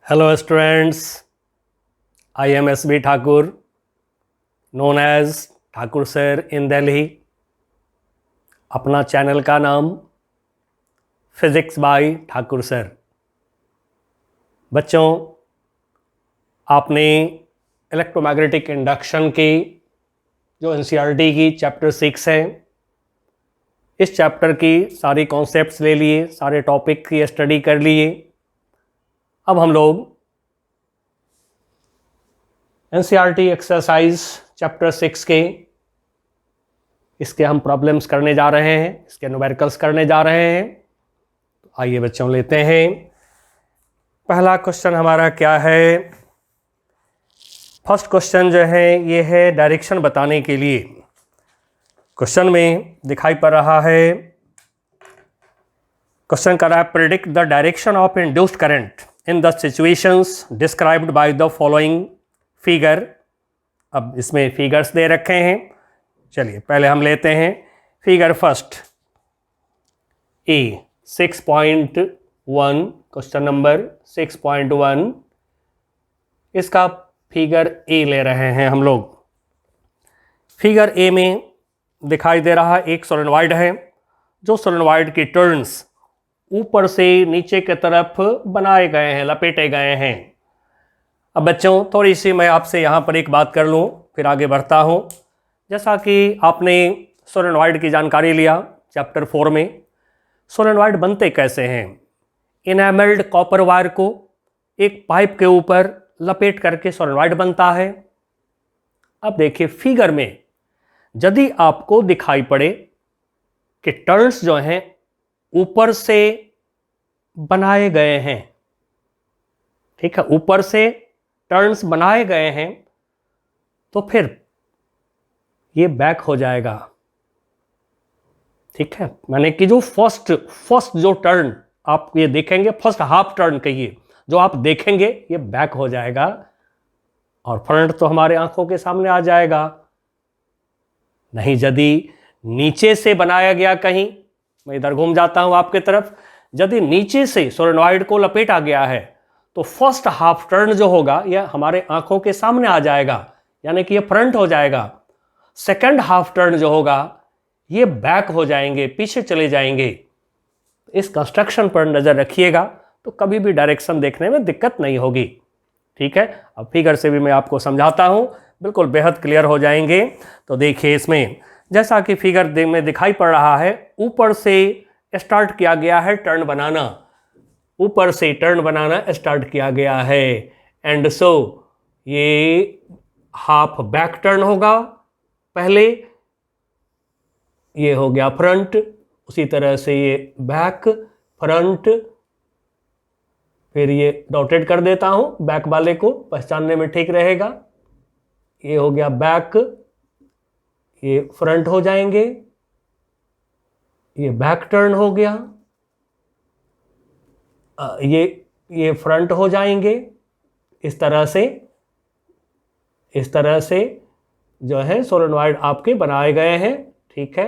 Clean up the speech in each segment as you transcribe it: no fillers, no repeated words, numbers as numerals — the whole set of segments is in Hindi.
Hello students, I am S.B. Thakur, known as Thakur sir in Delhi. अपना चैनल का नाम फिज़िक्स बाय ठाकुर सर। बच्चों, आपने इलेक्ट्रोमैग्नेटिक इंडक्शन की जो एनसीईआरटी की चैप्टर 6 है, इस चैप्टर की सारी कॉन्सेप्ट्स ले लिए, सारे टॉपिक की स्टडी कर लिए। अब हम लोग एनसीईआरटी एक्सरसाइज चैप्टर 6 के इसके हम प्रॉब्लम्स करने जा रहे हैं, इसके न्यूमेरिकल्स करने जा रहे हैं। तो आइए बच्चों लेते हैं। पहला क्वेश्चन हमारा क्या है? फर्स्ट क्वेश्चन जो है ये है डायरेक्शन बताने के लिए। क्वेश्चन में दिखाई पड़ रहा है, क्वेश्चन कर रहा है predict the direction of induced current in the situations described by the following figure. अब इसमें फिगर्स दे रखे हैं, चलिए पहले हम लेते हैं figure first A 6.1, question number 6.1। इसका फिगर ए ले रहे हैं हम लोग। फिगर ए में दिखाई दे रहा एक सोलेनॉइड है, जो सोलेनॉइड की टर्न्स ऊपर से नीचे की तरफ बनाए गए हैं, लपेटे गए हैं। अब बच्चों थोड़ी सी मैं आपसे यहाँ पर एक बात कर लूँ, फिर आगे बढ़ता हूँ। जैसा कि आपने सोलेनॉइड की जानकारी लिया चैप्टर 4 में, सोलेनॉइड बनते कैसे हैं? इनेमल्ड कॉपर वायर को एक पाइप के ऊपर लपेट करके सोलेनॉइड बनता है। अब देखिए फिगर में यदि आपको दिखाई पड़े कि टर्न्स जो हैं ऊपर से बनाए गए हैं, ठीक है, ऊपर से टर्न्स बनाए गए हैं, तो फिर ये बैक हो जाएगा। ठीक है, मैंने कि जो फर्स्ट जो टर्न आप ये देखेंगे, फर्स्ट हाफ टर्न कहिए, जो आप देखेंगे ये बैक हो जाएगा और फ्रंट तो हमारे आंखों के सामने आ जाएगा। नहीं, यदि नीचे से बनाया गया कहीं, मैं इधर घूम जाता हूं आपके तरफ, यदि नीचे से सोलेनॉइड को लपेटा गया है तो फर्स्ट हाफ टर्न जो होगा यह हमारे आंखों के सामने आ जाएगा, यानी कि यह फ्रंट हो जाएगा। सेकंड हाफ टर्न जो होगा ये बैक हो जाएंगे, पीछे चले जाएंगे। इस कंस्ट्रक्शन पर नजर रखिएगा तो कभी भी डायरेक्शन देखने में दिक्कत नहीं होगी। ठीक है, अब फिगर से भी मैं आपको समझाता हूं, बिल्कुल बेहद क्लियर हो जाएंगे। तो देखिए इसमें जैसा कि फिगर में दिखाई पड़ रहा है, ऊपर से स्टार्ट किया गया है टर्न बनाना, ऊपर से टर्न बनाना स्टार्ट किया गया है। एंड सो ये हाफ बैक टर्न होगा, पहले ये हो गया फ्रंट, उसी तरह से ये बैक फ्रंट, फिर ये डॉटेड कर देता हूं बैक वाले को पहचानने में ठीक रहेगा। ये हो गया बैक, ये फ्रंट हो जाएंगे, ये बैक टर्न हो गया, ये फ्रंट हो जाएंगे। इस तरह से जो है सोलेनॉइड आपके बनाए गए हैं। ठीक है,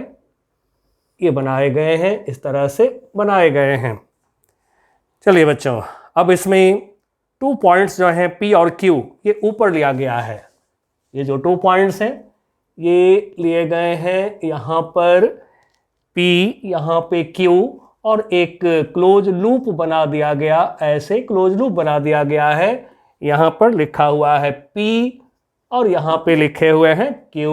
ये बनाए गए हैं, इस तरह से बनाए गए हैं। चलिए बच्चों, अब इसमें 2 पॉइंट्स जो हैं P और Q, ये ऊपर लिया गया है। ये जो 2 पॉइंट्स हैं ये लिए गए हैं यहाँ पर P, यहाँ पे Q, और एक क्लोज लूप बना दिया गया, ऐसे क्लोज लूप बना दिया गया है। यहाँ पर लिखा हुआ है P और यहाँ पे लिखे हुए हैं Q।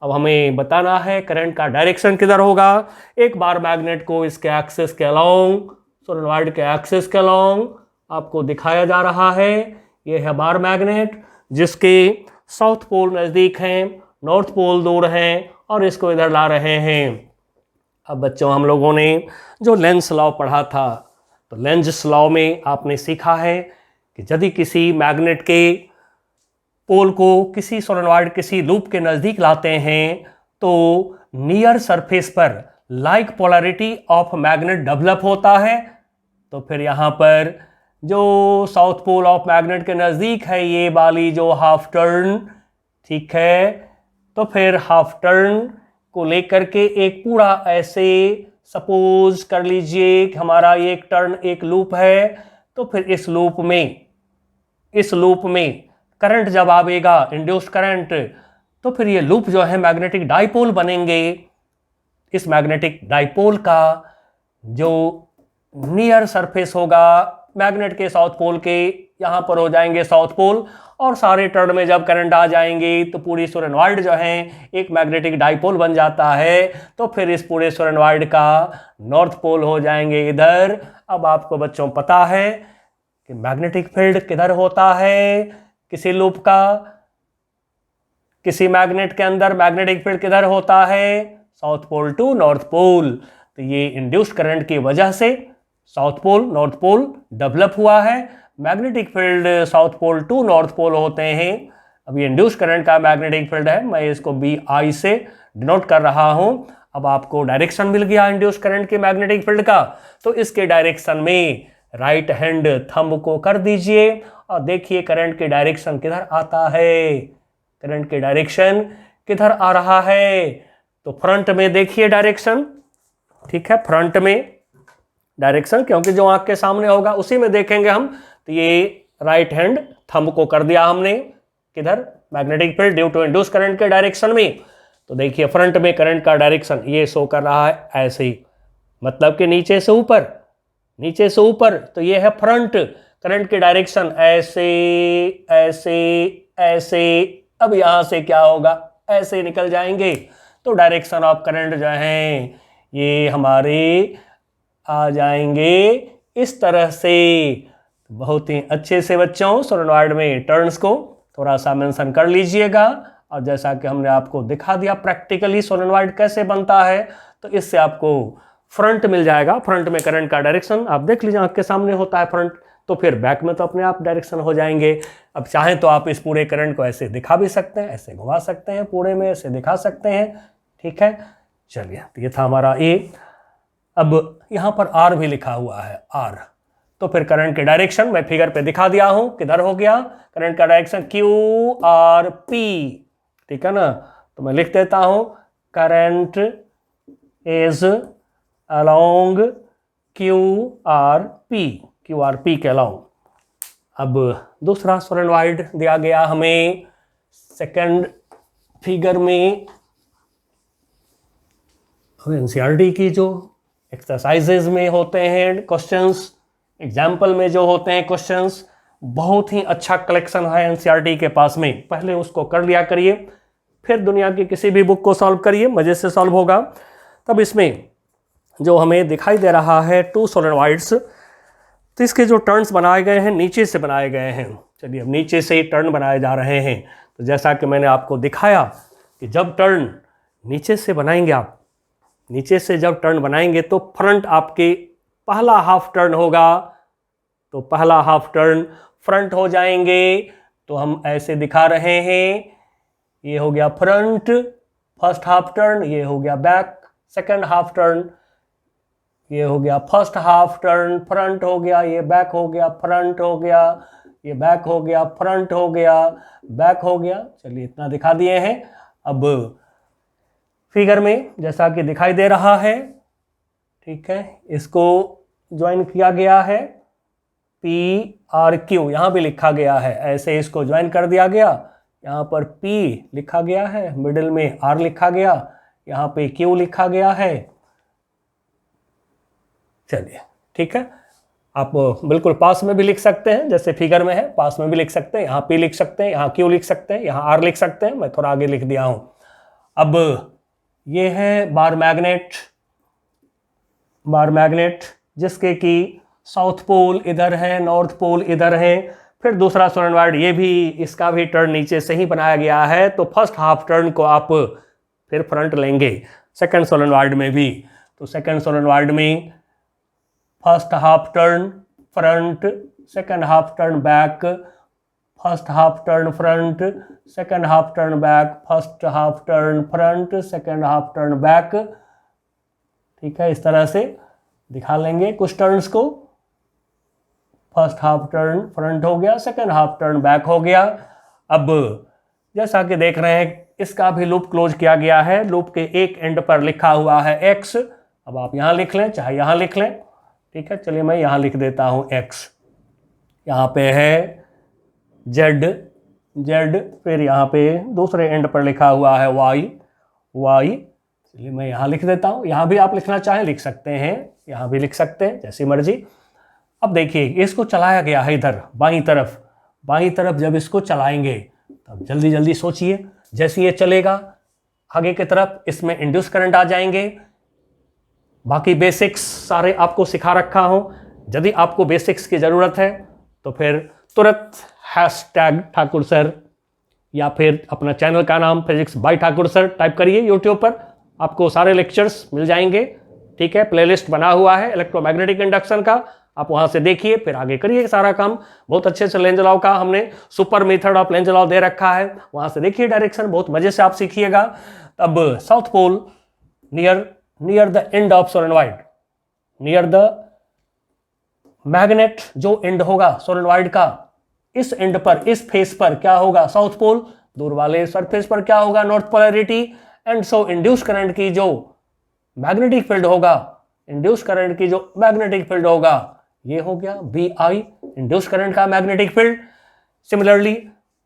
अब हमें बताना है करंट का डायरेक्शन किधर होगा। एक बार मैग्नेट को इसके एक्सिस के अलोंग, सोलेनॉइड के एक्सिस के अलोंग आपको दिखाया जा रहा है। यह है बार मैग्नेट, जिसके साउथ पोल नज़दीक हैं, नॉर्थ पोल दूर हैं, और इसको इधर ला रहे हैं। अब बच्चों हम लोगों ने जो लेंस लॉ पढ़ा था, तो लेंस लॉ में आपने सीखा है कि यदि किसी मैग्नेट के पोल को किसी सोलेनॉइड किसी लूप के नज़दीक लाते हैं तो नियर सरफेस पर like polarity of magnet develop होता है। तो फिर यहाँ पर जो साउथ पोल ऑफ मैग्नेट के नज़दीक है, ये वाली जो हाफ टर्न, ठीक है, तो फिर हाफ टर्न को लेकर के एक पूरा ऐसे सपोज कर लीजिए कि हमारा एक टर्न एक लूप है, तो फिर इस लूप में करंट जब आएगा, इंड्यूस्ड करंट, तो फिर ये लूप जो है मैग्नेटिक डाइपोल बनेंगे। इस मैग्नेटिक डाइपोल का जो नियर सरफेस होगा मैग्नेट के साउथ पोल के, यहाँ पर हो जाएंगे साउथ पोल, और सारे टर्न में जब करंट आ जाएंगे तो पूरी सोलेनॉइड जो है एक मैग्नेटिक डाइपोल बन जाता है। तो फिर इस पूरे सोलेनॉइड का नॉर्थ पोल हो जाएंगे इधर। अब आपको बच्चों पता है कि मैग्नेटिक फील्ड किधर होता है, किसी लूप का, किसी मैग्नेट के अंदर मैग्नेटिक फील्ड किधर होता है, south pole to north pole. तो ये इंड्यूस्ड करंट की वजह से south pole north pole develop हुआ है। Magnetic field south pole to north pole होते हैं। अब ये इंड्यूस्ड करंट का मैग्नेटिक फील्ड है, मैं इसको BI से डिनोट कर रहा हूं। अब आपको डायरेक्शन मिल गया इंड्यूस्ड करंट के मैग्नेटिक फील्ड का, तो इसके डायरेक्शन में राइट हैंड थंब को कर दीजिए और देखिए करंट की डायरेक्शन किधर आता है, करंट की डायरेक्शन किधर आ रहा है। तो फ्रंट में देखिए डायरेक्शन, ठीक है, फ्रंट में डायरेक्शन, क्योंकि जो आंख के सामने होगा उसी में देखेंगे हम। तो ये राइट हैंड थंब को कर दिया हमने किधर, magnetic field due to induced current के डायरेक्शन में। तो देखिए फ्रंट में करंट का डायरेक्शन ये शो कर रहा है ऐसे ही, मतलब कि नीचे से ऊपर, नीचे से ऊपर। तो ये है फ्रंट, करंट की डायरेक्शन ऐसे ऐसे ऐसे। अब यहां से क्या होगा, ऐसे निकल जाएंगे। तो डायरेक्शन ऑफ करंट जो है ये हमारे आ जाएंगे इस तरह से। बहुत ही अच्छे से बच्चों सोलेनॉइड में टर्न्स को थोड़ा सा मेंशन कर लीजिएगा। और जैसा कि हमने आपको दिखा दिया प्रैक्टिकली सोलेनॉइड कैसे बनता है, तो इससे आपको फ्रंट मिल जाएगा। फ्रंट में करंट का डायरेक्शन आप देख लीजिए, आंख के सामने होता है फ्रंट, तो फिर बैक में तो अपने आप डायरेक्शन हो जाएंगे। अब चाहें तो आप इस पूरे करंट को ऐसे दिखा भी सकते हैं, ऐसे घुमा सकते हैं, पूरे में ऐसे दिखा सकते हैं, ठीक है। चलिए, तो ये था हमारा A। अब यहाँ पर R भी लिखा हुआ है, R। तो फिर करंट के डायरेक्शन मैं फिगर पे दिखा दिया हूं, किधर हो गया करंट का डायरेक्शन, QRP, ठीक है ना। तो मैं लिख देता हूं करंट इज अलोंग QRP के अलोंग। अब दूसरा सोलेनॉइड दिया गया हमें सेकंड फिगर में। एनसीईआरटी की जो एक्सरसाइजेज में होते हैं क्वेश्चंस, एग्जाम्पल में जो होते हैं क्वेश्चंस, बहुत ही अच्छा कलेक्शन है एनसीईआरटी के पास में। पहले उसको कर लिया करिए, फिर दुनिया की किसी भी बुक को सॉल्व करिए, मज़े से सॉल्व होगा। तब इसमें जो हमें दिखाई दे रहा है 2 सोलेनॉइड्स, तो इसके जो टर्न्स बनाए गए हैं नीचे से बनाए गए हैं। चलिए, अब नीचे से ही टर्न बनाए जा रहे हैं। तो जैसा कि मैंने आपको दिखाया कि जब टर्न नीचे से बनाएंगे, आप नीचे से जब टर्न बनाएंगे तो फ्रंट आपके पहला हाफ टर्न होगा, तो पहला हाफ टर्न फ्रंट हो जाएंगे। तो हम ऐसे दिखा रहे हैं, ये हो गया फ्रंट फर्स्ट हाफ टर्न, ये हो गया बैक सेकंड हाफ टर्न, ये हो गया फर्स्ट हाफ टर्न फ्रंट हो गया, ये बैक हो गया फ्रंट हो गया, ये बैक हो गया फ्रंट हो गया, बैक हो गया। चलिए, इतना दिखा दिए हैं। अब फिगर में जैसा कि दिखाई दे रहा है, ठीक है, इसको ज्वाइन किया गया है, PRQ यहाँ भी लिखा गया है, ऐसे इसको ज्वाइन कर दिया गया। यहाँ पर P लिखा गया है, मिडिल में R लिखा गया, यहाँ पे Q लिखा गया है। चलिए, ठीक है, आप बिल्कुल पास में भी लिख सकते हैं, जैसे फिगर में है पास में भी लिख सकते हैं। यहाँ P लिख सकते हैं, यहाँ Q लिख सकते हैं, यहाँ R लिख सकते हैं, मैं थोड़ा आगे लिख दिया हूँ। अब ये है बार मैग्नेट जिसके कि साउथ पोल इधर है, नॉर्थ पोल इधर है। फिर दूसरा सोलेनॉइड, ये भी, इसका भी टर्न नीचे से ही बनाया गया है। तो फर्स्ट हाफ टर्न को आप फिर फ्रंट लेंगे सेकंड सोलेनॉइड में भी। तो सेकंड सोलेनॉइड में first half turn front, second half turn back, first half turn front, second half turn back, first half turn front, second half turn back, ठीक है। इस तरह से दिखा लेंगे कुछ टर्न्स को। फर्स्ट हाफ टर्न फ्रंट हो गया, सेकंड हाफ टर्न बैक हो गया। अब जैसा कि देख रहे हैं, इसका भी लूप क्लोज किया गया है। लूप के एक एंड पर लिखा हुआ है X। अब आप यहाँ लिख लें, चाहे यहाँ लिख लें, ठीक है। चलिए, मैं यहाँ लिख देता हूँ X, यहाँ पे है जेड, जेड, फिर यहाँ पे दूसरे एंड पर लिखा हुआ है वाई, वाई। चलिए मैं यहाँ लिख देता हूँ, यहाँ भी आप लिखना चाहें लिख सकते हैं, यहाँ भी लिख सकते हैं, जैसी मर्जी। अब देखिए इसको चलाया गया है इधर बाईं तरफ, बाईं तरफ जब इसको चलाएंगे तब जल्दी जल्दी सोचिए, जैसे ये चलेगा आगे की तरफ इसमें इंड्यूस करंट आ जाएंगे। बाकी बेसिक्स सारे आपको सिखा रखा हूं, यदि आपको बेसिक्स की ज़रूरत है तो फिर तुरंत हैशटैग ठाकुर सर या फिर अपना चैनल का नाम physics bye Thakur sir type करिए यूट्यूब पर, आपको सारे लेक्चर्स मिल जाएंगे। ठीक है, प्लेलिस्ट बना हुआ है इलेक्ट्रोमैग्नेटिक इंडक्शन का, आप वहां से देखिए फिर आगे करिए सारा काम। बहुत अच्छे से लेंज लॉ का हमने super method of Lenz law दे रखा है, वहां से देखिए डायरेक्शन, बहुत मजे से आप सीखिएगा। अब south pole near the end of solenoid, near the magnet जो एंड होगा सोलेनॉइड का, इस एंड पर, इस फेस पर क्या होगा साउथ पोल, दूर वाले सरफेस पर क्या होगा north polarity. And so induce current की जो मैग्नेटिक फील्ड होगा, इंड्यूस करंट की जो मैग्नेटिक फील्ड होगा ये हो गया बी आई, इंड्यूस करंट का magnetic field. Similarly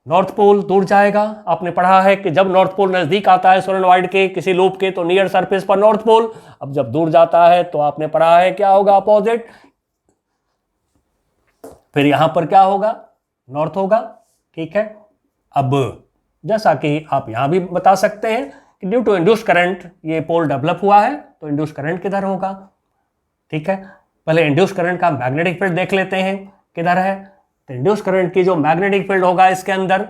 north pole दूर जाएगा, आपने पढ़ा है कि जब नॉर्थ पोल नजदीक आता है सोलेनॉइड के किसी लूप के तो नियर सरफेस पर नॉर्थ पोल, अब जब दूर जाता है तो आपने पढ़ा है क्या होगा अपोजिट, फिर यहां पर क्या होगा नॉर्थ होगा। ठीक है, अब जैसा कि आप यहां भी बता सकते हैं कि ड्यू टू इंड्यूस करंट ये पोल डेवलप हुआ है तो इंड्यूस करंट किधर होगा। ठीक है, पहले इंड्यूस करंट का मैग्नेटिक फील्ड देख लेते हैं किधर है। तो इंड्यूस करंट की जो मैग्नेटिक फील्ड होगा इसके अंदर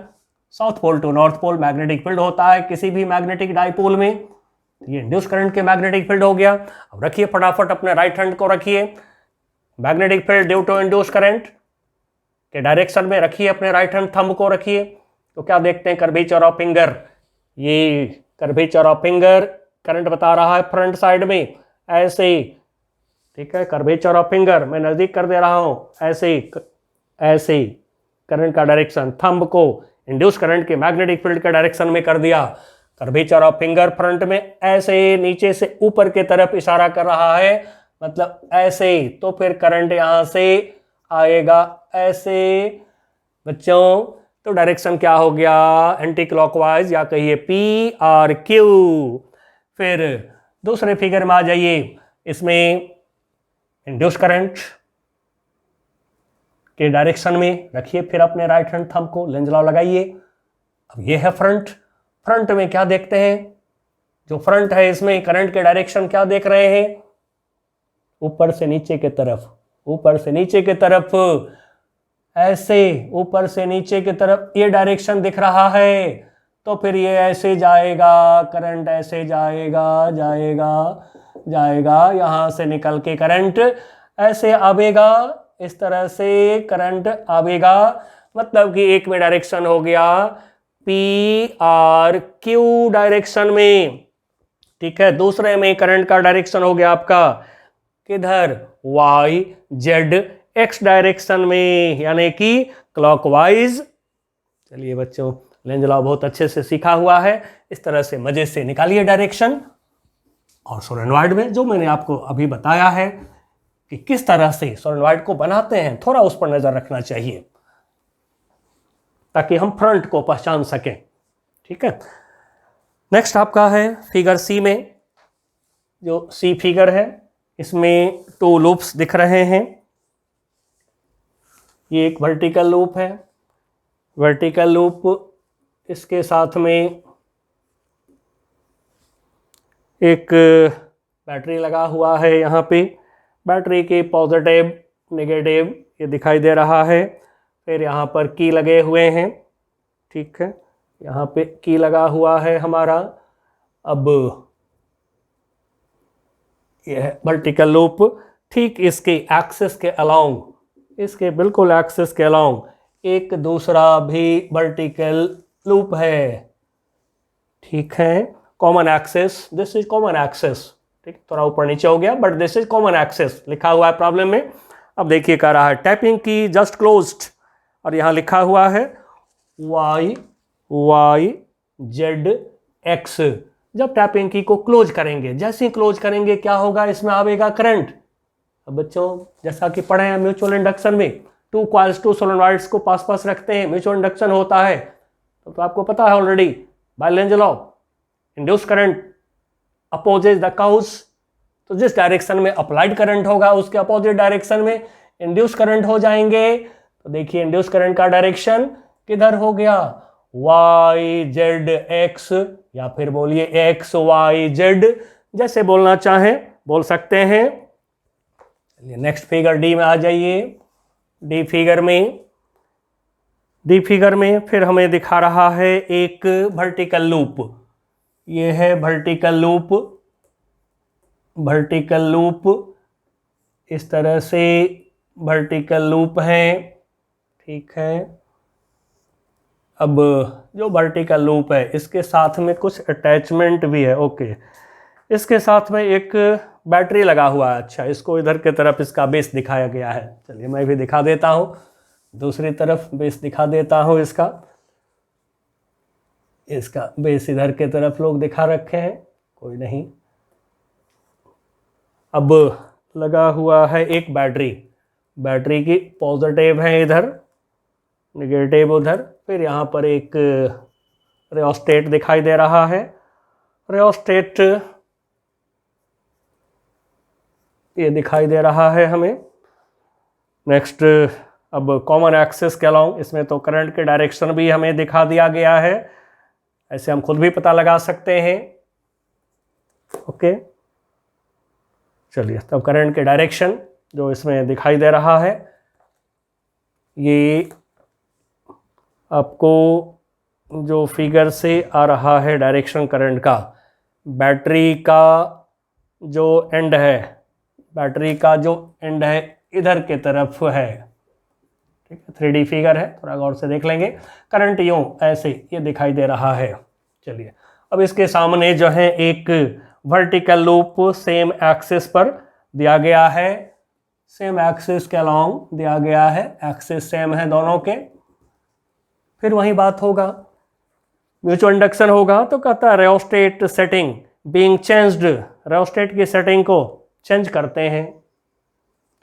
south pole to north pole magnetic field होता है किसी भी मैग्नेटिक डाइपोल में, ये इंड्यूस करंट के मैग्नेटिक फील्ड हो गया। अब रखिए फटाफट अपने राइट हैंड को रखिए, magnetic field due to induce current के डायरेक्शन में रखिए, अपने राइट हैंड थंब को रखिए तो क्या देखते हैं कर्वेचर ऑफ फिंगर, ये कर्वेचर ऑफ फिंगर करंट बता रहा है फ्रंट साइड में ऐसे ही। ठीक है, कर्वेचर ऑफ फिंगर मैं नजदीक कर दे रहा हूं, ऐसे ही ऐसे ही करंट का डायरेक्शन थंब को इंड्यूस करंट के मैग्नेटिक फील्ड के डायरेक्शन में कर दिया। कर्वेचर ऑफ फिंगर फ्रंट में ऐसे नीचे से ऊपर की तरफ इशारा कर रहा है, मतलब ऐसे, तो फिर करंट यहां से आएगा ऐसे बच्चों, तो डायरेक्शन क्या हो गया एंटी क्लॉकवाइज या कहिए पी आर क्यू। फिर दूसरे फिगर में आ जाइए, इसमें इंड्यूस करंट के डायरेक्शन में रखिए फिर अपने राइट हैंड थंब को, लेंज लॉ लगाइए। अब ये है फ्रंट, फ्रंट में क्या देखते हैं, जो फ्रंट है इसमें करंट के डायरेक्शन क्या देख रहे हैं, ऊपर से नीचे की तरफ, ऊपर से नीचे की तरफ ऐसे, ऊपर से नीचे की तरफ ये डायरेक्शन दिख रहा है, तो फिर ये ऐसे जाएगा, करंट ऐसे जाएगा जाएगा जाएगा, यहां से निकल के करंट ऐसे आवेगा, इस तरह से करंट आवेगा, मतलब कि एक में डायरेक्शन हो गया पी आर क्यू डायरेक्शन में। ठीक है, दूसरे में करंट का डायरेक्शन हो गया आपका किधर वाई जेड एक्स डायरेक्शन में, यानी कि क्लॉकवाइज। चलिए बच्चों, लेंज लॉ बहुत अच्छे से सीखा हुआ है, इस तरह से मजे से निकालिए डायरेक्शन। और सोलेनॉइड में जो मैंने आपको अभी बताया है कि किस तरह से सोलेनॉइड को बनाते हैं, थोड़ा उस पर नजर रखना चाहिए ताकि हम फ्रंट को पहचान सकें। ठीक है, नेक्स्ट आपका है फिगर सी में, जो सी फिगर है इसमें 2 लूप्स दिख रहे हैं। ये एक वर्टिकल लूप है, वर्टिकल लूप, इसके साथ में एक बैटरी लगा हुआ है, यहाँ पे बैटरी के पॉजिटिव नेगेटिव ये दिखाई दे रहा है। फिर यहाँ पर की लगे हुए हैं, ठीक है, यहाँ पे की लगा हुआ है हमारा। अब यह है वर्टिकल लूप, ठीक इसके एक्सिस के अलोंग, इसके बिल्कुल एक्सिस के अलोंग एक दूसरा भी वर्टिकल लूप है। ठीक है, common axis, this is common axis. ठीक, थोड़ा ऊपर नीचे हो गया but this is common axis लिखा हुआ है प्रॉब्लम में। अब देखिए कह रहा है टैपिंग की जस्ट क्लोज्ड, और यहाँ लिखा हुआ है वाई वाई जेड एक्स। जब टैपिंग की को क्लोज करेंगे, जैसे ही क्लोज करेंगे क्या होगा, इसमें आवेगा करंट। अब बच्चों जैसा कि पढ़े हैं म्यूचुअल इंडक्शन में, 2 कॉइल्स 2 सोलेनॉइड्स को पास पास रखते हैं, म्यूचुअल इंडक्शन होता है, तो आपको पता है already by Lenz law, induce current opposes the cause. तो जिस डायरेक्शन में अप्लाइड करंट होगा उसके अपोजिट डायरेक्शन में इंड्यूस करंट हो जाएंगे। तो देखिए इंड्यूस करंट का डायरेक्शन किधर हो गया, वाई जेड एक्स, या फिर बोलिए एक्स वाई जेड, जैसे बोलना चाहें बोल सकते हैं। नेक्स्ट फिगर डी में आ जाइए। डी फिगर में फिर हमें दिखा रहा है एक वर्टिकल लूप। ये है वर्टिकल लूप, इस तरह से वर्टिकल लूप है, ठीक है। अब जो वर्टिकल लूप है इसके साथ में कुछ अटैचमेंट भी है, ओके। इसके साथ में एक बैटरी लगा हुआ है। अच्छा, इसको इधर की तरफ इसका बेस दिखाया गया है। चलिए मैं भी दिखा देता हूँ, दूसरी तरफ बेस दिखा देता हूँ। इसका बेस इधर की तरफ लोग दिखा रखे हैं, कोई नहीं। अब लगा हुआ है एक बैटरी की पॉजिटिव है इधर, नेगेटिव उधर। फिर यहाँ पर एक रियोस्टेट दिखाई दे रहा है। रियोस्टेट ये दिखाई दे रहा है हमें। नेक्स्ट, अब कॉमन एक्सिस के अलॉन्ग, इसमें तो करंट के डायरेक्शन भी हमें दिखा दिया गया है, ऐसे हम खुद भी पता लगा सकते हैं, ओके। चलिए, तब करंट के डायरेक्शन जो इसमें दिखाई दे रहा है, ये आपको जो फिगर से आ रहा है डायरेक्शन करंट का, बैटरी का जो एंड है इधर के तरफ है, ठीक है। 3D फिगर है, थोड़ा गौर से देख लेंगे। करंट यूं ऐसे ये दिखाई दे रहा है। चलिए, अब इसके सामने जो है एक वर्टिकल लूप सेम एक्सिस पर दिया गया है, सेम एक्सिस के अलॉन्ग दिया गया है, एक्सिस सेम है दोनों के। फिर वही बात होगा, म्यूचुअल इंडक्शन होगा, तो कहता है rheostat setting being changed, rheostat की सेटिंग को चेंज करते हैं।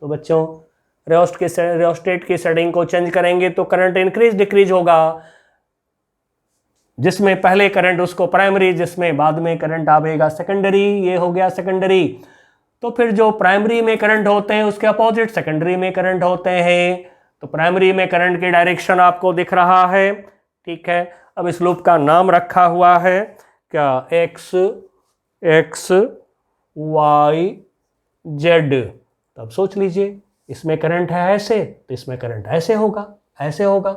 तो बच्चों, रियोस्टेट की सेटिंग को चेंज करेंगे तो करंट इंक्रीज डिक्रीज होगा, जिसमें पहले करंट उसको प्राइमरी, जिसमें बाद में करंट आवेगा सेकेंडरी, ये हो गया सेकेंडरी। तो फिर जो प्राइमरी में करंट होते हैं उसके अपोजिट सेकेंडरी में करंट होते हैं। तो प्राइमरी में करंट की डायरेक्शन आपको दिख रहा है, ठीक है। अब इस लूप का नाम रखा हुआ है क्या, एक्स वाई जेड। तब सोच लीजिए, इसमें करंट है ऐसे तो इसमें करंट ऐसे होगा,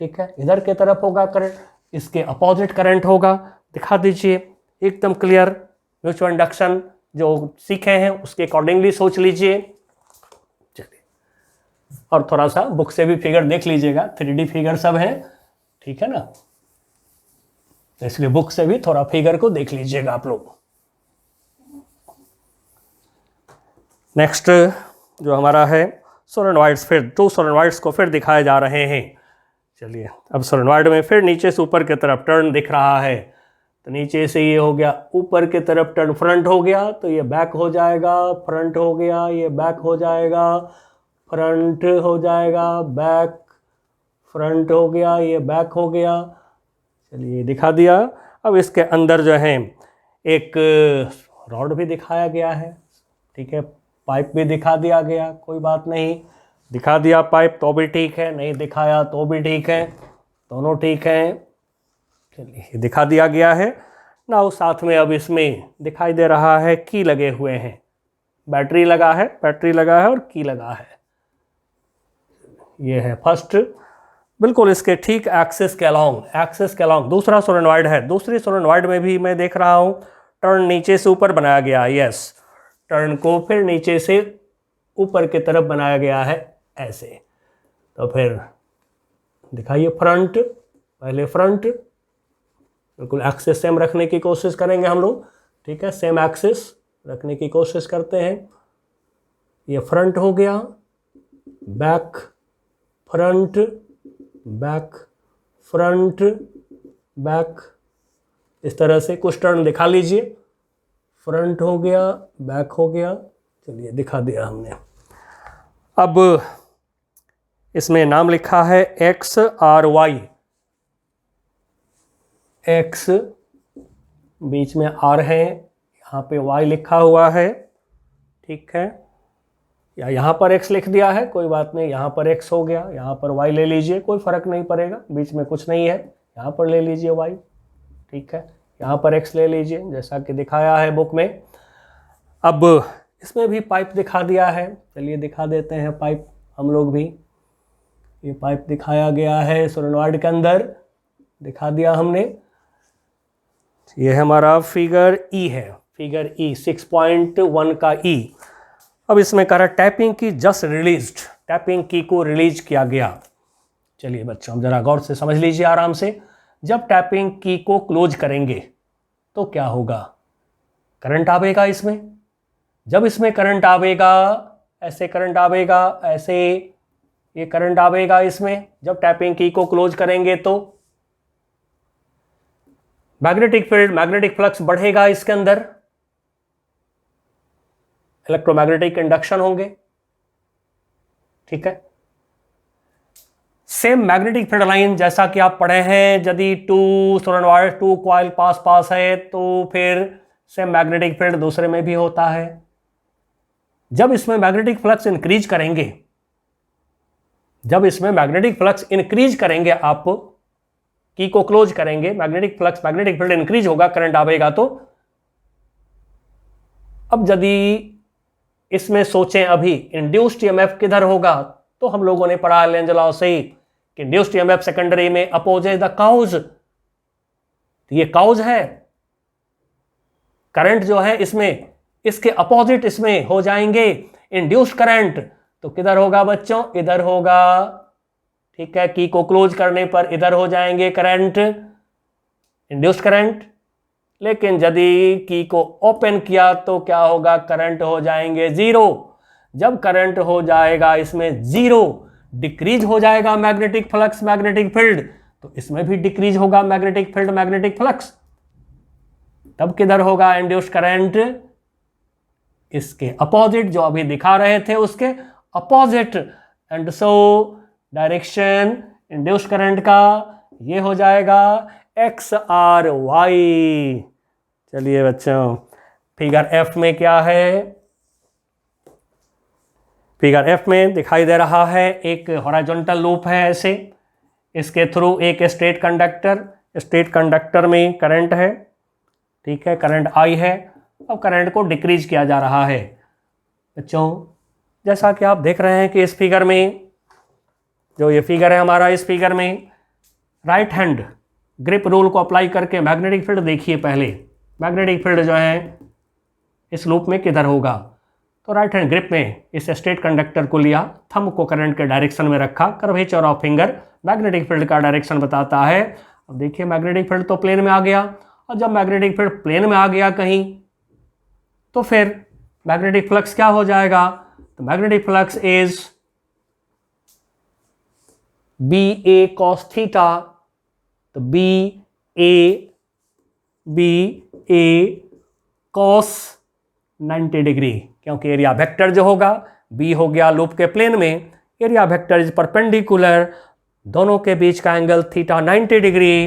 ठीक है। इधर की तरफ होगा करंट, इसके अपोजिट करंट होगा। दिखा दीजिए, एकदम क्लियर। म्यूचुअल इंडक्शन जो सीखे हैं उसके अकॉर्डिंगली सोच लीजिए। चलिए, और थोड़ा सा बुक से भी फिगर देख लीजिएगा, 3D फिगर सब है, ठीक है ना। तो इसलिए बुक से भी थोड़ा फिगर को देख लीजिएगा आप लोग। नेक्स्ट जो हमारा है सोलेनॉइड्स, फिर 2 सोलेनॉइड्स को फिर दिखाए जा रहे हैं। चलिए, अब सोलेनॉइड में फिर नीचे से ऊपर की तरफ टर्न दिख रहा है। तो नीचे से ये हो गया ऊपर की तरफ टर्न, फ्रंट हो गया तो ये बैक हो जाएगा, फ्रंट हो गया ये बैक हो जाएगा, फ्रंट हो जाएगा बैक, फ्रंट हो गया ये बैक हो गया। चलिए, दिखा दिया। अब इसके अंदर जो है एक रॉड भी दिखाया गया है, ठीक है। पाइप भी दिखा दिया गया, कोई बात नहीं। दिखा दिया पाइप तो भी ठीक है, नहीं दिखाया तो भी ठीक है, दोनों ठीक हैं। चलिए, दिखा दिया गया है ना। साथ में अब इसमें दिखाई दे रहा है की लगे हुए हैं, बैटरी लगा है और की लगा है। ये है फर्स्ट, बिल्कुल इसके ठीक एक्सिस के अलॉन्ग दूसरा सोलेनॉइड है। दूसरी सोलेनॉइड में भी मैं देख रहा हूँ टर्न नीचे से ऊपर बनाया गया, यस, टर्न को फिर नीचे से ऊपर की तरफ बनाया गया है ऐसे। तो फिर दिखाइए फ्रंट, पहले फ्रंट, बिल्कुल एक्सिस सेम रखने की कोशिश करेंगे हम लोग, ठीक है। सेम एक्सिस रखने की कोशिश करते हैं। ये फ्रंट हो गया, back, front, back, front, back, इस तरह से कुछ टर्न दिखा लीजिए। फ्रंट हो गया, बैक हो गया। चलिए, दिखा दिया हमने। अब इसमें नाम लिखा है एक्स और वाई, एक्स बीच में आर है, यहाँ पे वाई लिखा हुआ है, ठीक है, या यहाँ पर एक्स लिख दिया है, कोई बात नहीं, यहाँ पर एक्स हो गया, यहाँ पर वाई ले लीजिए, कोई फर्क नहीं पड़ेगा, बीच में कुछ नहीं है, यहाँ पर ले लीजिए वाई, ठीक है, यहाँ पर एक्स ले लीजिए जैसा कि दिखाया है बुक में। अब इसमें भी पाइप दिखा दिया है, चलिए दिखा देते हैं पाइप हम लोग भी। ये पाइप दिखाया गया है सोलेनॉइड के अंदर, दिखा दिया हमने। ये हमारा फिगर ई है, फिगर ई 6.1 का ई। अब इसमें कह रहा टैपिंग की जस्ट रिलीज्ड, टैपिंग की को रिलीज किया गया। चलिए बच्चों जरा गौर से समझ लीजिए आराम से। जब टैपिंग की को क्लोज करेंगे तो क्या होगा, करंट आवेगा इसमें। जब इसमें करंट आवेगा, ऐसे करंट आवेगा, ऐसे ये करंट आवेगा इसमें। जब टैपिंग की को क्लोज करेंगे तो मैग्नेटिक फील्ड, मैग्नेटिक फ्लक्स बढ़ेगा इसके अंदर, इलेक्ट्रोमैग्नेटिक इंडक्शन होंगे, ठीक है। सेम मैग्नेटिक फील्ड लाइन जैसा कि आप पढ़े हैं, यदि टू सोलेनॉइड, टू कॉइल पास पास है तो फिर सेम मैग्नेटिक फील्ड दूसरे में भी होता है। जब इसमें मैग्नेटिक फ्लक्स इंक्रीज करेंगे, जब इसमें मैग्नेटिक फ्लक्स इंक्रीज करेंगे, आप की को क्लोज करेंगे, magnetic flux, magnetic field increase होगा, करंट आवेगा तो। अब यदि इसमें सोचें अभी इंड्यूस्ड ईएमएफ किधर होगा, तो हम लोगों ने पढ़ा लेंज लॉ से कि इंड्यूस्ड ईएमएफ सेकेंडरी में अपोजेज द काउज, तो ये काउज है, करंट जो है इसमें इसके अपोजिट इसमें हो जाएंगे इंड्यूस्ड करंट, तो किधर होगा बच्चों, इधर होगा, ठीक है। की को क्लोज करने पर इधर हो जाएंगे करंट, इंड्यूस्ड करंट। लेकिन यदि की को ओपन किया तो क्या होगा, करंट हो जाएंगे जीरो। जब करंट हो जाएगा इसमें जीरो, डिक्रीज हो जाएगा मैग्नेटिक फ्लक्स, मैग्नेटिक फील्ड, तो इसमें भी डिक्रीज होगा मैग्नेटिक फील्ड, मैग्नेटिक फ्लक्स। तब किधर होगा इंड्यूस्ड करंट, इसके अपोजिट, जो अभी दिखा रहे थे उसके opposite. And so direction induced current का ये हो जाएगा एक्स आर वाई। चलिए बच्चों फिगर एफ में क्या है, फिगर एफ में दिखाई दे रहा है एक हॉरिजॉन्टल लूप है ऐसे, इसके थ्रू एक स्ट्रेट कंडक्टर, स्ट्रेट कंडक्टर में करंट है, ठीक है, करंट आई है। अब करंट को डिक्रीज किया जा रहा है बच्चों, जैसा कि आप देख रहे हैं कि इस फिगर में, जो ये फिगर है हमारा, इस फिगर में राइट हैंड ग्रिप रूल को अप्लाई करके मैग्नेटिक फील्ड देखिए पहले, मैग्नेटिक फील्ड जो है इस लूप में किधर होगा। तो राइट हैंड ग्रिप में इस स्ट्रेट कंडक्टर को लिया, थंब को करंट के डायरेक्शन में रखा, curvature of finger magnetic field का डायरेक्शन बताता है। अब देखिए मैग्नेटिक फील्ड तो प्लेन में आ गया, और जब मैग्नेटिक फील्ड प्लेन में आ गया कहीं, तो फिर मैग्नेटिक फ्लक्स क्या हो जाएगा, तो magnetic flux is B A cos theta, तो बी ए कॉस 90 डिग्री, क्योंकि एरिया वेक्टर जो होगा बी हो गया लूप के प्लेन में, एरिया वेक्टर इज परपेंडिकुलर, दोनों के बीच का एंगल थीटा 90 डिग्री,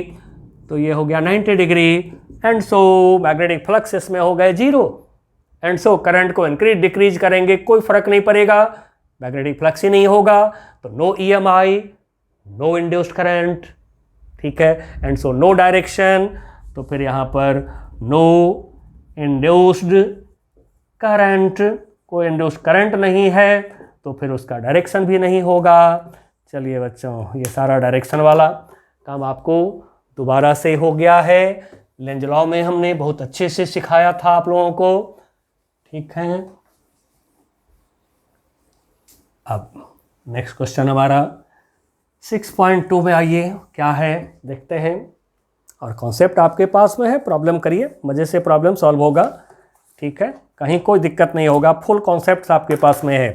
तो ये हो गया 90 degree. And so magnetic flux इसमें हो गए जीरो, एंड सो करंट को इंक्रीज डिक्रीज करेंगे कोई फर्क नहीं पड़ेगा, मैग्नेटिक फ्लक्स ही नहीं होगा, तो no EMI, no induced current, ठीक है। एंड सो नो डायरेक्शन, तो फिर यहाँ पर नो इंड्यूस्ड करंट, कोई इंड्यूस्ड करंट नहीं है, तो फिर उसका डायरेक्शन भी नहीं होगा। चलिए बच्चों ये सारा डायरेक्शन वाला काम आपको दोबारा से हो गया है, लेंज लॉ में हमने बहुत अच्छे से सिखाया था आप लोगों को, ठीक है। अब नेक्स्ट क्वेश्चन हमारा 6.2 में आइए, क्या है देखते हैं। और कॉन्सेप्ट आपके पास में है, प्रॉब्लम करिए, मज़े से प्रॉब्लम सॉल्व होगा, ठीक है, कहीं कोई दिक्कत नहीं होगा, फुल कॉन्सेप्ट आपके पास में है,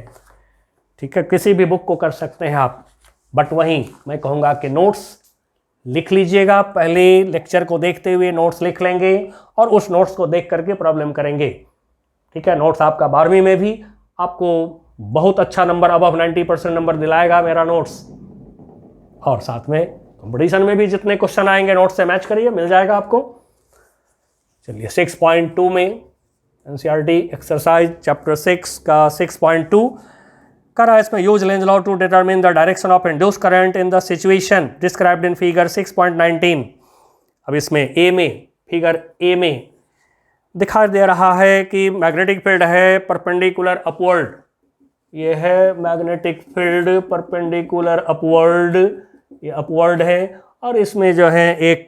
ठीक है। किसी भी बुक को कर सकते हैं आप, बट वहीं मैं कहूँगा कि नोट्स लिख लीजिएगा, पहले लेक्चर को देखते हुए नोट्स लिख लेंगे और उस नोट्स को देख करके प्रॉब्लम करेंगे, ठीक है। नोट्स आपका 12वीं में भी आपको बहुत अच्छा नंबर, अब 90% नंबर दिलाएगा मेरा नोट्स। और साथ में कंपटीशन में भी जितने क्वेश्चन आएंगे नोट्स से मैच करिए, मिल जाएगा आपको। चलिए 6.2 में एनसीईआरटी एक्सरसाइज चैप्टर 6 का 6.2 करा। इसमें use Lenz law to determine the direction of induce current in the situation described in figure 6.19। अब इसमें ए में, फिगर ए में दिखा दे रहा है कि मैग्नेटिक फील्ड है परपेंडिकुलर अपवर्ड। ये है मैग्नेटिक फील्ड परपेंडिकुलर अपवर्ड, ये अपवर्ड है। और इसमें जो है एक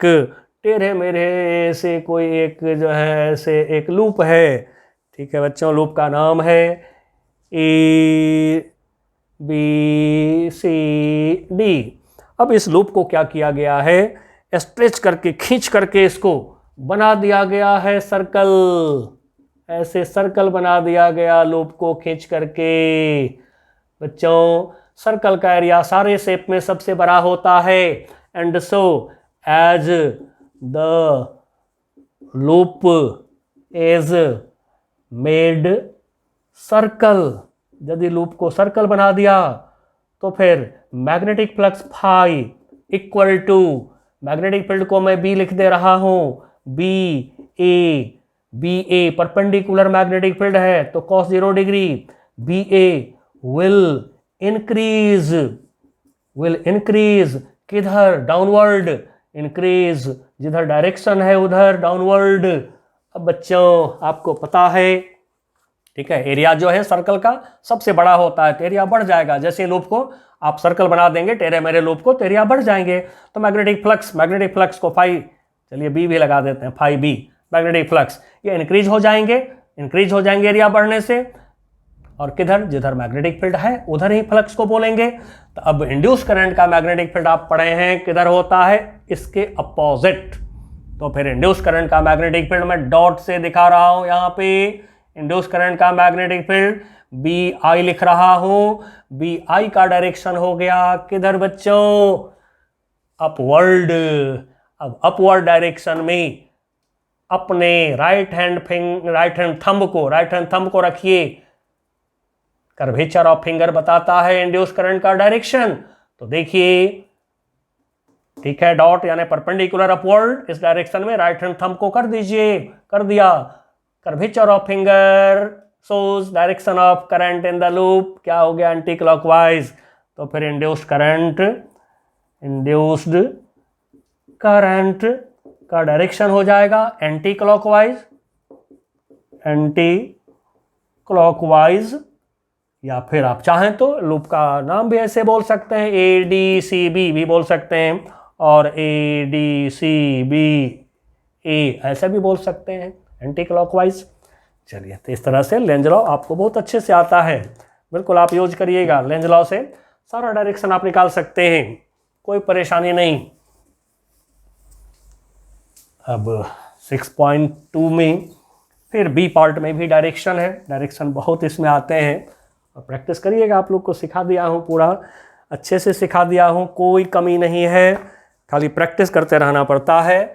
टेढ़े मेढ़े से कोई एक जो है ऐसे एक लूप है। ठीक है बच्चों, लूप का नाम है ए बी सी डी। अब इस लूप को क्या किया गया है, स्ट्रेच करके खींच करके इसको बना दिया गया है सर्कल। ऐसे सर्कल बना दिया गया लूप को खींच करके। बच्चों सर्कल का एरिया सारे शेप में सबसे बड़ा होता है। And so as the loop is made circle, यदि लूप को सर्कल बना दिया तो फिर magnetic flux phi equal to, magnetic field को मैं बी लिख दे रहा हूं, B A perpendicular magnetic field है तो cos 0 degree B A will increase किधर, डाउनवर्ड इंक्रीज, जिधर डायरेक्शन है उधर डाउनवर्ड। अब बच्चों आपको पता है, ठीक है, एरिया जो है सर्कल का सबसे बड़ा होता है तो एरिया बढ़ जाएगा। जैसे लूप को आप सर्कल बना देंगे टेढ़े मेढ़े लूप को तो एरिया बढ़ जाएंगे। तो मैग्नेटिक फ्लक्स को फाई, चलिए बी भी लगा देते हैं, फाई बी मैग्नेटिक फ्लक्स, ये इंक्रीज हो जाएंगे एरिया बढ़ने से। और किधर, जिधर मैग्नेटिक फील्ड है उधर ही फ्लक्स को बोलेंगे। तो अब इंड्यूस करंट का मैग्नेटिक फील्ड आप पढ़े हैं किधर होता है, इसके अपोजिट। तो फिर इंड्यूस करंट का मैग्नेटिक फील्ड मैं डॉट से दिखा रहा हूं यहाँ पे। इंड्यूस करंट का मैग्नेटिक फील्ड बी आई लिख रहा हूं। बी आई का डायरेक्शन हो गया किधर बच्चों, अपवर्ड। अब अपवर्ड डायरेक्शन में अपने राइट हैंड थंब को रखिए। कर्वेचर ऑफ फिंगर बताता है इंड्यूस करंट का डायरेक्शन। तो देखिए, ठीक है, डॉट यानी परपेंडिकुलर अपवर्ड, इस डायरेक्शन में राइट हैंड थंब को कर दीजिए, कर दिया। Curvature of finger shows direction of current in the loop, क्या हो गया, एंटी क्लॉकवाइज। तो फिर इंड्यूस्ड करंट का डायरेक्शन हो जाएगा एंटी क्लॉकवाइज, या फिर आप चाहें तो लूप का नाम भी ऐसे बोल सकते हैं, ADCB भी बोल सकते हैं, और ADCB ऐसे भी बोल सकते हैं, एंटी क्लॉकवाइज। चलिए, तो इस तरह से लेंज लॉ आपको बहुत अच्छे से आता है, बिल्कुल आप यूज करिएगा। लेंज लॉ से सारा डायरेक्शन आप निकाल सकते हैं, कोई परेशानी नहीं। अब 6.2 में फिर बी पार्ट में भी डायरेक्शन है, डायरेक्शन बहुत इसमें आते हैं और प्रैक्टिस करिएगा। आप लोग को सिखा दिया हूँ, पूरा अच्छे से सिखा दिया हूँ, कोई कमी नहीं है, खाली प्रैक्टिस करते रहना पड़ता है।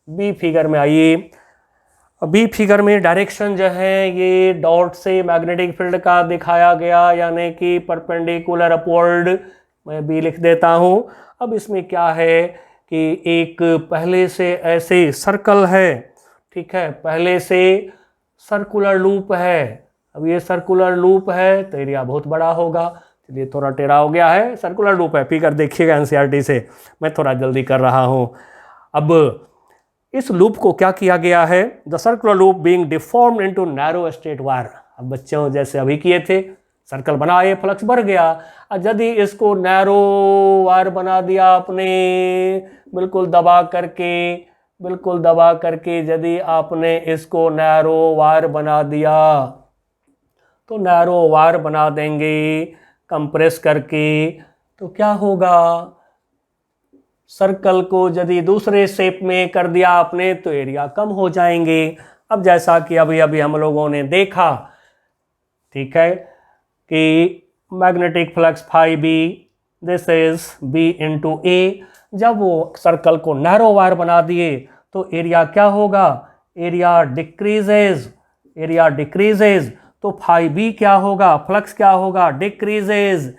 बी फिगर में आइए। बी फिगर में डायरेक्शन जो है ये डॉट से मैग्नेटिक फील्ड का दिखाया गया, यानी कि परपेंडिकुलर अपवर्ड, मैं बी लिख देता हूँ। अब इसमें क्या है कि एक पहले से ऐसे सर्कल है, ठीक है, पहले से सर्कुलर लूप है। अब ये सर्कुलर लूप है तो एरिया बहुत बड़ा होगा। चलिए, थोड़ा टेढ़ा हो गया है, सर्कुलर लूप है, फिगर देखिएगा एनसीईआरटी से, मैं थोड़ा जल्दी कर रहा हूँ। अब इस लूप को क्या किया गया है, the circular loop being deformed into narrow straight wire. अब बच्चों जैसे अभी किए थे, सर्कल बनाए, फ्लक्स बढ़ गया। और यदि इसको नैरो वायर बना दिया आपने, बिल्कुल दबा करके यदि आपने इसको नैरो वायर बना दिया, तो नैरो वायर बना देंगे कंप्रेस करके, तो क्या होगा, सर्कल को यदि दूसरे शेप में कर दिया आपने तो एरिया कम हो जाएंगे। अब जैसा कि अभी हम लोगों ने देखा, ठीक है, कि magnetic flux phi B, this is B into A. जब वो सर्कल को नैरो वायर बना दिए तो एरिया क्या होगा, एरिया डिक्रीजेज। तो फाई बी क्या होगा, फ्लक्स क्या होगा, डिक्रीजेज,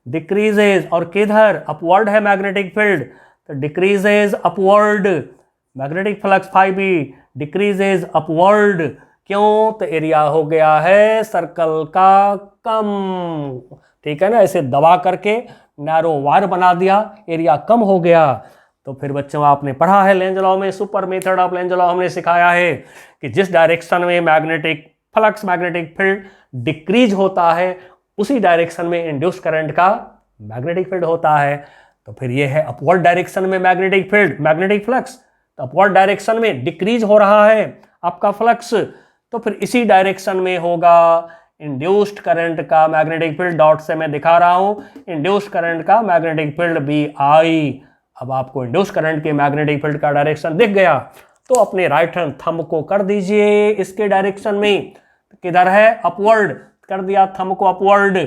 डिक्रीजेज। और किधर, अपवर्ड है मैग्नेटिक फील्ड, तो decreases upward, magnetic flux phi B decreases upward. क्यों, तो एरिया हो गया है सर्कल का कम, ठीक है ना। ऐसे दबा करके नैरो वायर बना दिया, एरिया कम हो गया। तो फिर बच्चों आपने पढ़ा है लेंज लॉ में, super method of Lenz law हमने सिखाया है कि जिस डायरेक्शन में magnetic flux, magnetic field decrease होता है, उसी डायरेक्शन में इंड्यूस्ड करंट का मैग्नेटिक फील्ड होता है। तो फिर ये है अपवर्ड डायरेक्शन में मैग्नेटिक फील्ड, मैग्नेटिक फ्लक्स, तो अपवर्ड डायरेक्शन में डिक्रीज हो रहा है आपका फ्लक्स, तो फिर इसी डायरेक्शन में होगा इंड्यूस्ड करंट का मैग्नेटिक फील्ड। डॉट से मैं दिखा रहा हूं, इंड्यूस्ड करंट का मैग्नेटिक फील्ड बी आई। अब आपको इंड्यूस्ड करंट के मैग्नेटिक फील्ड का डायरेक्शन दिख गया, तो अपने राइट हैंड थंब को कर दीजिए इसके डायरेक्शन में, किधर है, अपवर्ड, कर दिया थंब को upward.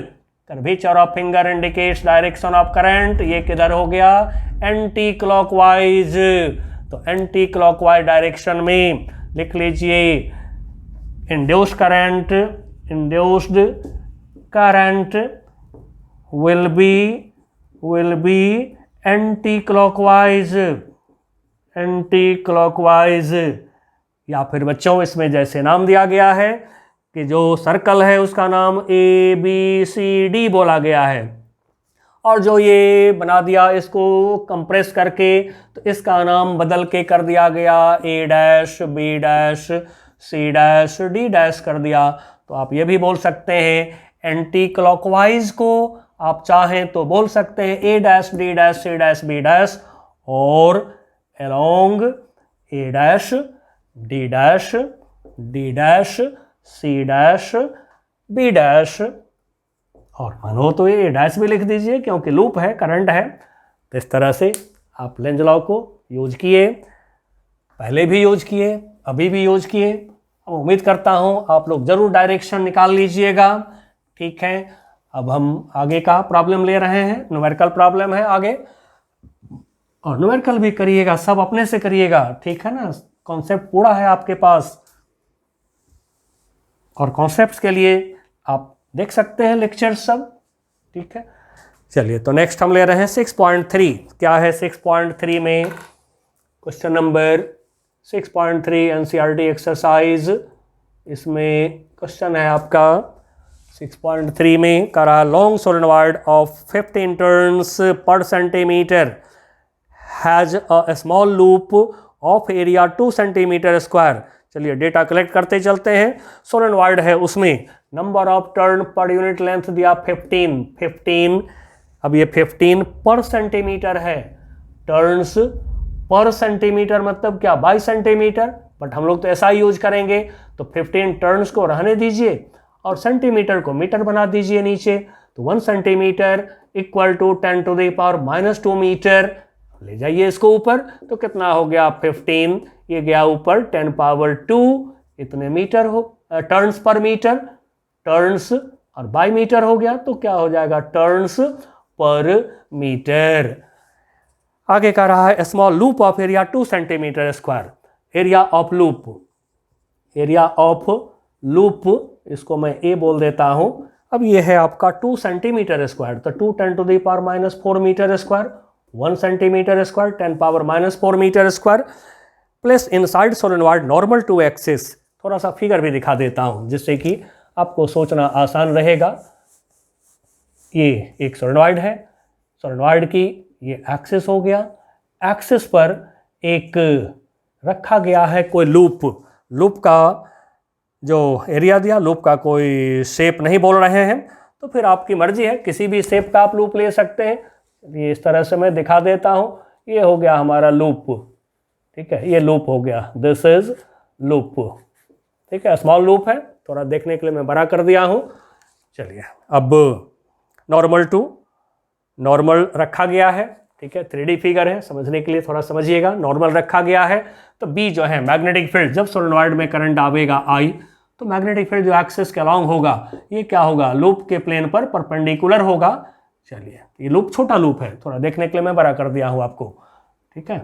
Curvature of finger indicates direction of current, ये किधर हो गया, एंटी क्लॉकवाइज। तो एंटी क्लॉकवाइज डायरेक्शन में लिख लीजिए induced current, induced current will be anti clockwise, anti clockwise. या फिर बच्चों इसमें जैसे नाम दिया गया है कि जो सर्कल है उसका नाम ए बी सी डी बोला गया है, और जो ये बना दिया इसको कंप्रेस करके, तो इसका नाम बदल के कर दिया गया A dash, B dash, C dash, D dash कर दिया। तो आप ये भी बोल सकते हैं एंटी क्लॉकवाइज को आप चाहें तो बोल सकते हैं A dash, D dash, C dash, B dash, और along A dash, D dash, D dash, C dash, B dash, और मानो तो ये डैश भी लिख दीजिए क्योंकि लूप है, करंट है। तो इस तरह से आप लेंज लॉ को यूज किए, पहले भी यूज किए, अभी भी यूज किए। उम्मीद करता हूँ आप लोग जरूर डायरेक्शन निकाल लीजिएगा, ठीक है। अब हम आगे का प्रॉब्लम ले रहे हैं, न्यूमेरिकल प्रॉब्लम है आगे, और न्यूमेरिकल भी करिएगा, सब अपने से करिएगा, ठीक है ना। कॉन्सेप्ट पूरा है आपके पास, और कॉन्सेप्ट्स के लिए आप देख सकते हैं लेक्चर सब, ठीक है। चलिए तो नेक्स्ट हम ले रहे हैं 6.3। क्या है 6.3 में, क्वेश्चन नंबर 6.3 एनसीईआरटी एक्सरसाइज। इसमें क्वेश्चन है आपका 6.3 में, करा long solenoid of 15 turns per centimetre has a small loop of area 2 centimetre square. चलिए डेटा कलेक्ट करते चलते हैं। सोलेनॉइड है, उसमें नंबर ऑफ टर्न पर यूनिट लेंथ दिया 15। अब ये 15 पर सेंटीमीटर है, टर्न्स पर सेंटीमीटर मतलब क्या, बाई सेंटीमीटर, बट हम लोग तो ऐसा ही यूज करेंगे। तो 15 टर्न्स को रहने दीजिए और सेंटीमीटर को मीटर बना दीजिए नीचे। तो 1 सेंटीमीटर इक्वल टू 10⁻⁻² मीटर। ले जाइए इसको ऊपर, तो कितना हो गया 15, ये गया ऊपर 10⁻², इतने मीटर हो, टर्न्स पर मीटर, टर्न्स और बाई मीटर हो गया, तो क्या हो जाएगा टर्न्स पर मीटर। आगे का रहा है small loop of area 2 centimetre square. Area of loop, area of loop, इसको मैं ए बोल देता हूं। अब ये है आपका 2 सेंटीमीटर स्क्वायर, तो 2 10⁻⁻4 metre square, 1 centimetre square 10⁻⁻4 metre square. Place inside solenoid normal to axis. थोड़ा सा फिगर भी दिखा देता हूं जिससे कि आपको सोचना आसान रहेगा। ये एक सोलेनॉइड है, सोलेनॉइड की ये एक्सिस हो गया, एक्सिस पर एक रखा गया है कोई लूप। लूप का जो एरिया दिया, लूप का कोई शेप नहीं बोल रहे हैं, तो फिर आपकी मर्जी है, किसी भी शेप का आप लूप ले सकते हैं। ये इस तरह से मैं दिखा देता हूं, ये हो गया हमारा लूप, ठीक है, ये लूप हो गया, दिस इज लूप, ठीक है, स्मॉल लूप है, थोड़ा देखने के लिए मैं बड़ा कर दिया हूं। चलिए अब नॉर्मल टू नॉर्मल रखा गया है, ठीक है, 3D फिगर है, समझने के लिए थोड़ा समझिएगा। नॉर्मल रखा गया है, तो बी जो है मैग्नेटिक फील्ड, जब सोलेनॉइड में करंट आवेगा आई, तो मैग्नेटिक फील्ड जो एक्सिस के अलॉन्ग होगा, ये क्या होगा, लूप के प्लेन पर परपेंडिकुलर होगा। चलिए ये लूप छोटा लूप है, थोड़ा देखने के लिए मैं बड़ा कर दिया हूं आपको, ठीक है।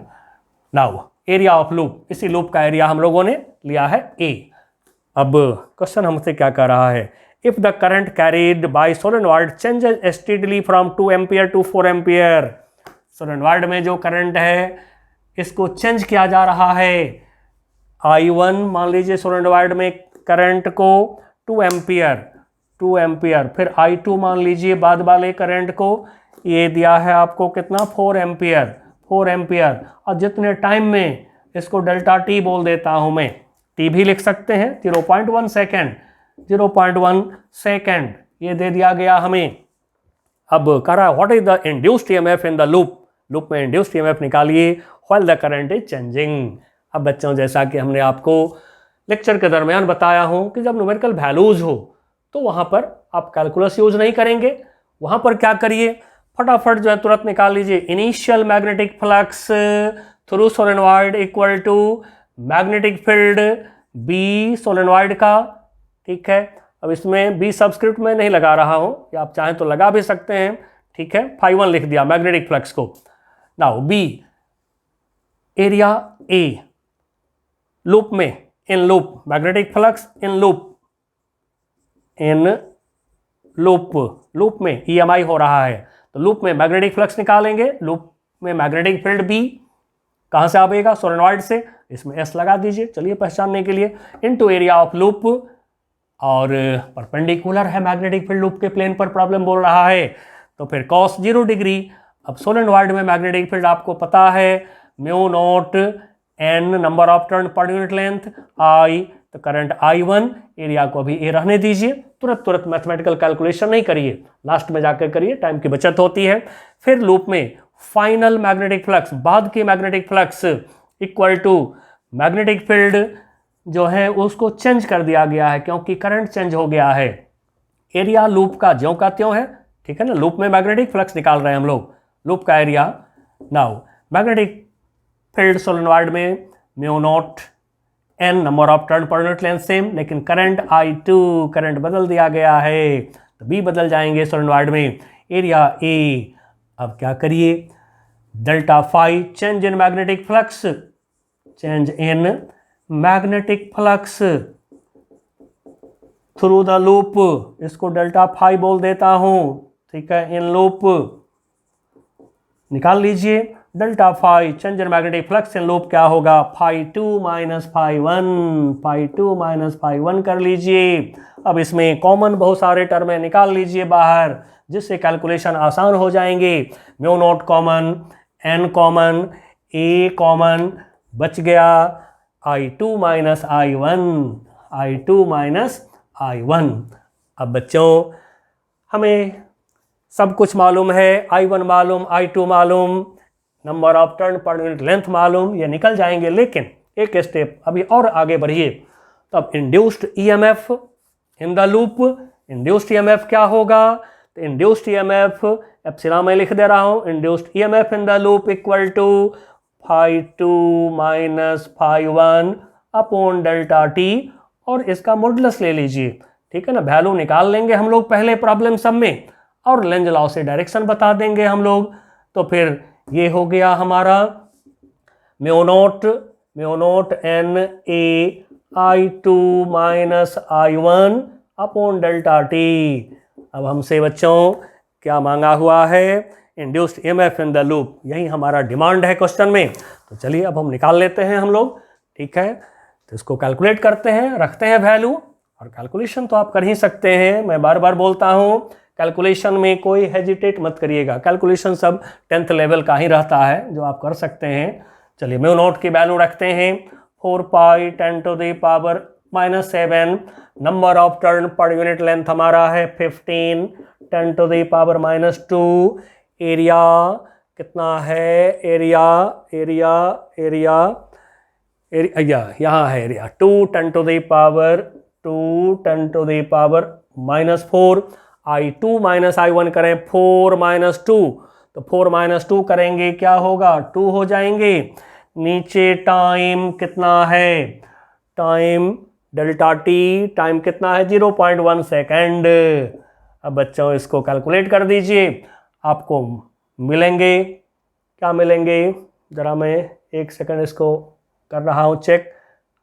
नाउ एरिया ऑफ लूप, इसी लूप का एरिया हम लोगों ने लिया है ए। अब क्वेश्चन हमसे क्या कह रहा है, if the current carried by solenoid changes steadily from 2 ampere to 4 ampere. Solenoid में जो करंट है इसको चेंज किया जा रहा है। I1 मान लीजिए सोलेनॉइड में करंट को 2 एम्पियर, फिर I2 मान लीजिए बाद वाले करंट को, ये दिया है आपको कितना, 4 एम्पियर। और जितने टाइम में इसको डेल्टा टी बोल देता हूं मैं, टी भी लिख सकते हैं, 0.1 सेकेंड ये दे दिया गया हमें। अब कह रहा है what is the induced EMF in the loop में इंड्यूस्ड ईएमएफ निकालिए while the current is changing. अब बच्चों जैसा कि हमने आपको लेक्चर के दरमियान बताया हूं कि जब न्यूमेरिकल वैल्यूज हो तो वहां पर आप कैलकुलस यूज नहीं करेंगे, वहां पर क्या करिए, फटाफट जो है तुरंत निकाल लीजिए। Initial magnetic flux through solenoid equal to magnetic field B solenoid का, ठीक है। अब इसमें बी सबस्क्रिप्ट में नहीं लगा रहा हूं, या आप चाहें तो लगा भी सकते हैं, ठीक है। φ1 लिख दिया मैग्नेटिक फ्लक्स को। Now B area A loop में, in loop magnetic flux in loop में EMI हो रहा है, तो लूप में मैग्नेटिक फ्लक्स निकालेंगे, लूप में मैग्नेटिक फील्ड बी कहां से आएगा, सोलेनॉइड से, इसमें एस लगा दीजिए चलिए पहचानने के लिए, इनटू एरिया ऑफ लूप, और परपेंडिकुलर है मैग्नेटिक फील्ड लूप के प्लेन पर प्रॉब्लम बोल रहा है, तो फिर cos 0 डिग्री। अब सोलेनॉइड में मैग्नेटिक फील्ड आपको पता है mu naught n number of turn पर यूनिट लेंथ I, तो करंट I1, एरिया को अभी ए रहने दीजिए, तुरंत मैथमेटिकल कैलकुलेशन नहीं करिए, लास्ट में जाकर करिए, टाइम की बचत होती है। फिर लूप में फाइनल मैग्नेटिक फ्लक्स, बाद की magnetic flux equal to magnetic field जो है उसको चेंज कर दिया गया है क्योंकि करंट चेंज हो गया है। एरिया लूप का ज्यों का त्यों है, ठीक है ना, लूप में मैग्नेटिक फ्लक्स निकाल रहे हैं हम लोग, लूप का area. Now magnetic field solenoid में mu naught n number of turn पर यूनिट लेंथ सेम, लेकिन करंट I2, करंट बदल दिया गया है, तो B बदल जाएंगे सोलेनॉइड में। एरिया A, अब क्या करिए, delta phi change in magnetic flux, through the loop, इसको डेल्टा फाई बोल देता हूं, ठीक है, इन लूप निकाल लीजिए। Delta phi change in magnetic flux in loop क्या होगा, φ2 माइनस φ1 कर लीजिए। अब इसमें कॉमन बहुत सारे टर्म निकाल लीजिए बाहर, जिससे कैलकुलेशन आसान हो जाएंगे। Mu naught common, n common, a common, बच गया I2 माइनस I1। अब बच्चों हमें सब कुछ मालूम है, I1 मालूम, I2 मालूम, नंबर ऑफ टर्न पर यूनिट लेंथ मालूम, ये निकल जाएंगे, लेकिन एक स्टेप अभी और आगे बढ़िए। तब induced EMF in the loop, induced EMF क्या होगा, तो इंड्यूस्ड ईएमएफ एप्सिलॉन में लिख दे रहा हूं, induced EMF in the loop equal to φ2 minus φ1 upon delta T, और इसका मॉडुलस ले लीजिए, ठीक है ना, वैल्यू निकाल लेंगे हम लोग पहले प्रॉब्लम सब में, और लेंज लॉ से डायरेक्शन बता देंगे हम लोग। तो फिर ये हो गया हमारा mu naught n a I2 minus I1 upon delta T. अब हमसे बच्चों क्या मांगा हुआ है, induced EMF in the loop, यही हमारा डिमांड है क्वेश्चन में। तो चलिए अब हम निकाल लेते हैं हम लोग, ठीक है। तो इसको कैलकुलेट करते हैं, रखते हैं वैल्यू, और कैलकुलेशन तो आप कर ही सकते हैं, मैं बार बार बोलता हूँ कैलकुलेशन में कोई हेजिटेट मत करिएगा, कैलकुलेशन सब 10th लेवल का ही रहता है जो आप कर सकते हैं। चलिए म्यू नॉट की वैल्यू रखते हैं 4 pi 10 to the power -7, number of turn पर यूनिट लेंथ हमारा है 15 10 टू द पावर -2, एरिया कितना है, एरिया यहाँ है area 2 10 to the power -4, I2 minus I1 करें 4 माइनस 2, तो 4 माइनस 2 करेंगे क्या होगा, 2 हो जाएंगे। नीचे टाइम कितना है, टाइम डेल्टा टी, टाइम कितना है 0.1 सेकेंड। अब बच्चों इसको कैलकुलेट कर दीजिए, आपको मिलेंगे, क्या मिलेंगे, ज़रा मैं 1 सेकेंड इसको कर रहा हूँ चेक,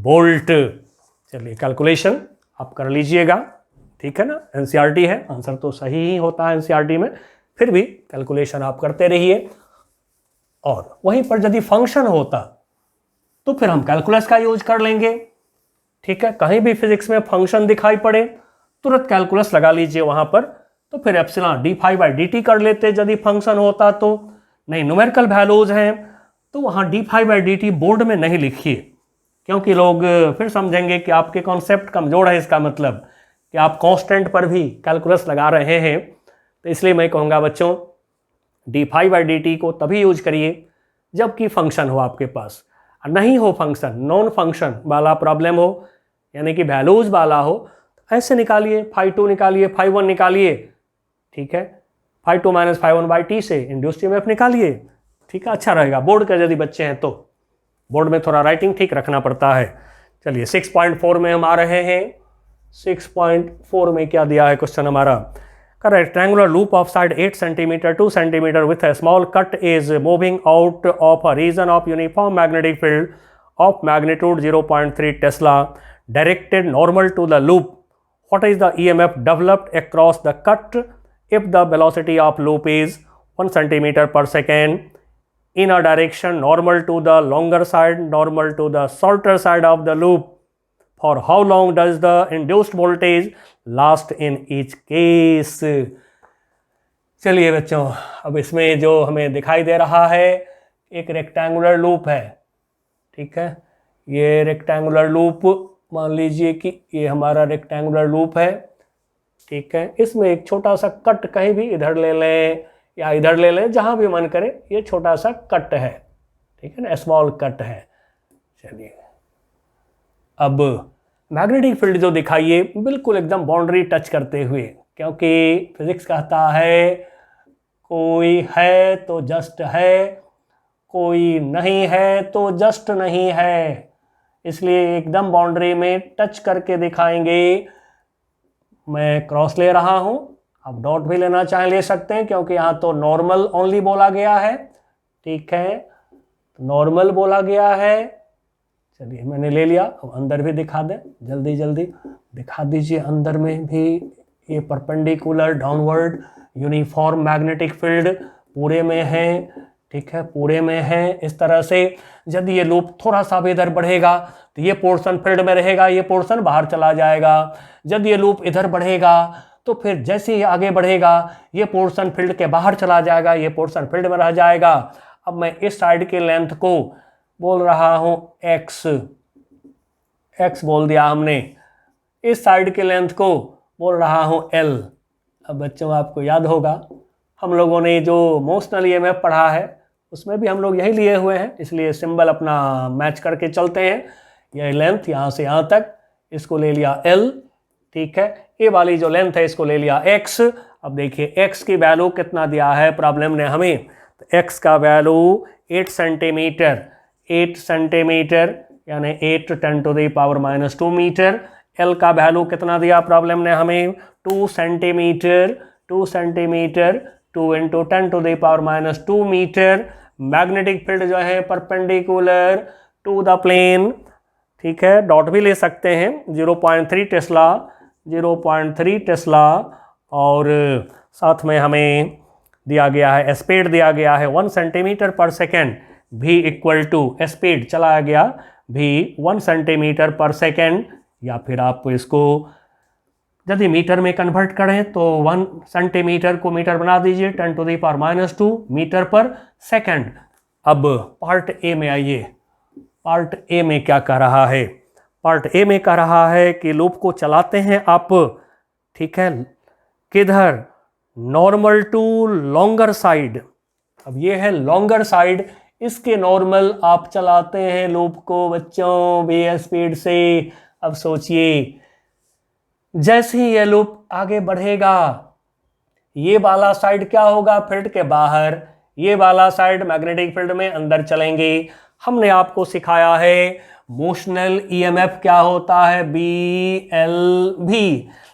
वोल्ट। चलिए कैलकुलेशन आप कर लीजिएगा, ठीक है ना, एनसीईआरटी है, आंसर तो सही ही होता है एनसीईआरटी में, फिर भी कैलकुलेशन आप करते रहिए। और वहीं पर यदि फंक्शन होता तो फिर हम कैलकुलस का यूज कर लेंगे, ठीक है। कहीं भी फिजिक्स में फंक्शन दिखाई पड़े तुरंत कैलकुलस लगा लीजिए वहां पर, तो फिर एप्सिलॉन d∅/dt कर लेते यदि फंक्शन होता तो। नहीं, न्यूमेरिकल वैल्यूज हैं तो वहां d∅/dt बोर्ड में नहीं लिखिए, क्योंकि लोग फिर समझेंगे कि आपके कॉन्सेप्ट कमजोर है, इसका मतलब कि आप कांस्टेंट पर भी कैलकुलस लगा रहे हैं। तो इसलिए मैं कहूँगा बच्चों, d∅/dt को तभी यूज करिए जबकि फंक्शन हो आपके पास, नहीं हो फंक्शन, नॉन फंक्शन वाला प्रॉब्लम हो, यानी कि वैल्यूज वाला हो, ऐसे निकालिए, φ2 निकालिए, φ1 निकालिए, ठीक है, φ2 - φ1/t से इंड्यूस्ड ईएमएफ निकालिए, ठीक है, अच्छा रहेगा। बोर्ड के यदि बच्चे हैं तो बोर्ड में थोड़ा राइटिंग ठीक रखना पड़ता है। चलिए 6.4 में हम आ रहे हैं। 6.4 में क्या दिया है क्वेश्चन हमारा, rectangular loop of side 8 centimetre 2 centimetre with a small cut is moving out of a region of uniform magnetic field of magnitude 0.3 tesla directed normal to the loop. What is the EMF developed across the cut if the velocity of loop is 1 centimeter per second in a direction normal to the longer side, normal to the shorter side of the loop? For how long does the induced voltage last in each case? चलिए बच्चों, अब इसमें जो हमें दिखाई दे रहा है एक रेक्टेंगुलर लूप है, ठीक है। ये रेक्टेंगुलर लूप मान लीजिए कि ये हमारा रेक्टेंगुलर लूप है, ठीक है। इसमें एक छोटा सा कट कहीं भी इधर ले लें या इधर ले लें, जहां भी मन करे, ये छोटा सा कट है, ठीक है ना, स्मॉल कट है। चलिए अब मैग्नेटिक फील्ड जो दिखाइए बिल्कुल एकदम बाउंड्री टच करते हुए, क्योंकि फिजिक्स कहता है कोई है तो जस्ट है, कोई नहीं है तो जस्ट नहीं है, इसलिए एकदम बाउंड्री में टच करके दिखाएंगे। मैं क्रॉस ले रहा हूं, आप डॉट भी लेना चाहे ले सकते हैं, क्योंकि यहां तो नॉर्मल ओनली बोला गया है, ठीक है, नॉर्मल बोला गया है। चलिए मैंने ले लिया, अब अंदर भी दिखा दें, जल्दी जल्दी दिखा दीजिए। अंदर में भी ये perpendicular downward uniform magnetic field पूरे में है, ठीक है, पूरे में है। इस तरह से यदि ये लूप थोड़ा सा भी इधर बढ़ेगा तो ये पोर्शन फील्ड में रहेगा, ये पोर्शन बाहर चला जाएगा। यदि ये लूप इधर बढ़ेगा तो फिर जैसे ही आगे बढ़ेगा ये पोर्शन फील्ड के बाहर चला जाएगा, ये पोर्शन फील्ड में रह जाएगा। अब मैं इस साइड के लेंथ को बोल रहा हूं एक्स, एक्स बोल दिया हमने, इस साइड के लेंथ को बोल रहा हूं एल। अब बच्चों आपको याद होगा हम लोगों ने जो मोशनल ईएमएफ पढ़ा है उसमें भी हम लोग यही लिए हुए हैं, इसलिए सिंबल अपना मैच करके चलते हैं। यह लेंथ यहाँ से यहाँ तक, इसको ले लिया L, ठीक है। ये वाली जो लेंथ है इसको ले लिया X। अब देखिए X की वैल्यू कितना दिया है प्रॉब्लम ने हमें, तो X का वैल्यू 8 सेंटीमीटर, 8 सेंटीमीटर यानी 8 × 10⁻² मीटर। L का वैल्यू कितना दिया प्रॉब्लम ने हमें, 2 centimetre, 2 centimetre, 2 × 10⁻² metre. Magnetic field जो है परपेंडिकुलर टू द प्लेन, ठीक है, डॉट भी ले सकते हैं, 0.3 टेस्ला, 0.3 टेस्ला। और साथ में हमें दिया गया है स्पीड, दिया गया है 1 सेंटीमीटर पर second, v equal to speed चलाया गया v 1 सेंटीमीटर पर सेकेंड, या फिर आप इसको यदि मीटर में कन्वर्ट करें तो 1 सेंटीमीटर को मीटर बना दीजिए, 10⁻² मीटर पर सेकंड। अब पार्ट ए में आइए, पार्ट ए में क्या कह रहा है, पार्ट ए में कह रहा है कि लूप को चलाते हैं आप, ठीक है, किधर, नॉर्मल टू लॉन्गर साइड। अब ये है लॉन्गर साइड, इसके नॉर्मल आप चलाते हैं लूप को बच्चों v स्पीड से। अब सोचिए जैसे ही ये लूप आगे बढ़ेगा ये वाला साइड क्या होगा, फील्ड के बाहर, ये वाला साइड मैग्नेटिक फील्ड में अंदर चलेंगे। हमने आपको सिखाया है मोशनल ईएमएफ क्या होता है, BLV।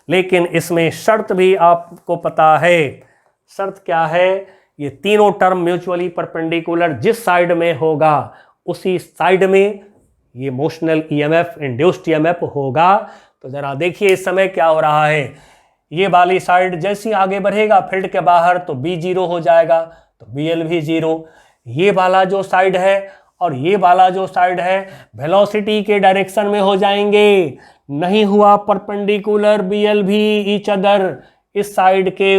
लेकिन इसमें शर्त भी आपको पता है। शर्त क्या है? ये तीनों टर्म म्यूचुअली परपेंडिकुलर जिस साइड में होगा उसी साइड में ये मोशनल ईएमएफ, इंड्यूस्ड ईएमएफ होगा। तो जरा देखिए इस समय क्या हो रहा है। ये वाली साइड जैसी आगे बढ़ेगा फील्ड के बाहर तो B 0 हो जाएगा, तो BL भी 0। ये वाला जो साइड है और ये वाला जो साइड है वेलोसिटी के डायरेक्शन में हो जाएंगे। नहीं हुआ परपेंडिकुलर BL भी ईच अदर, इस साइड के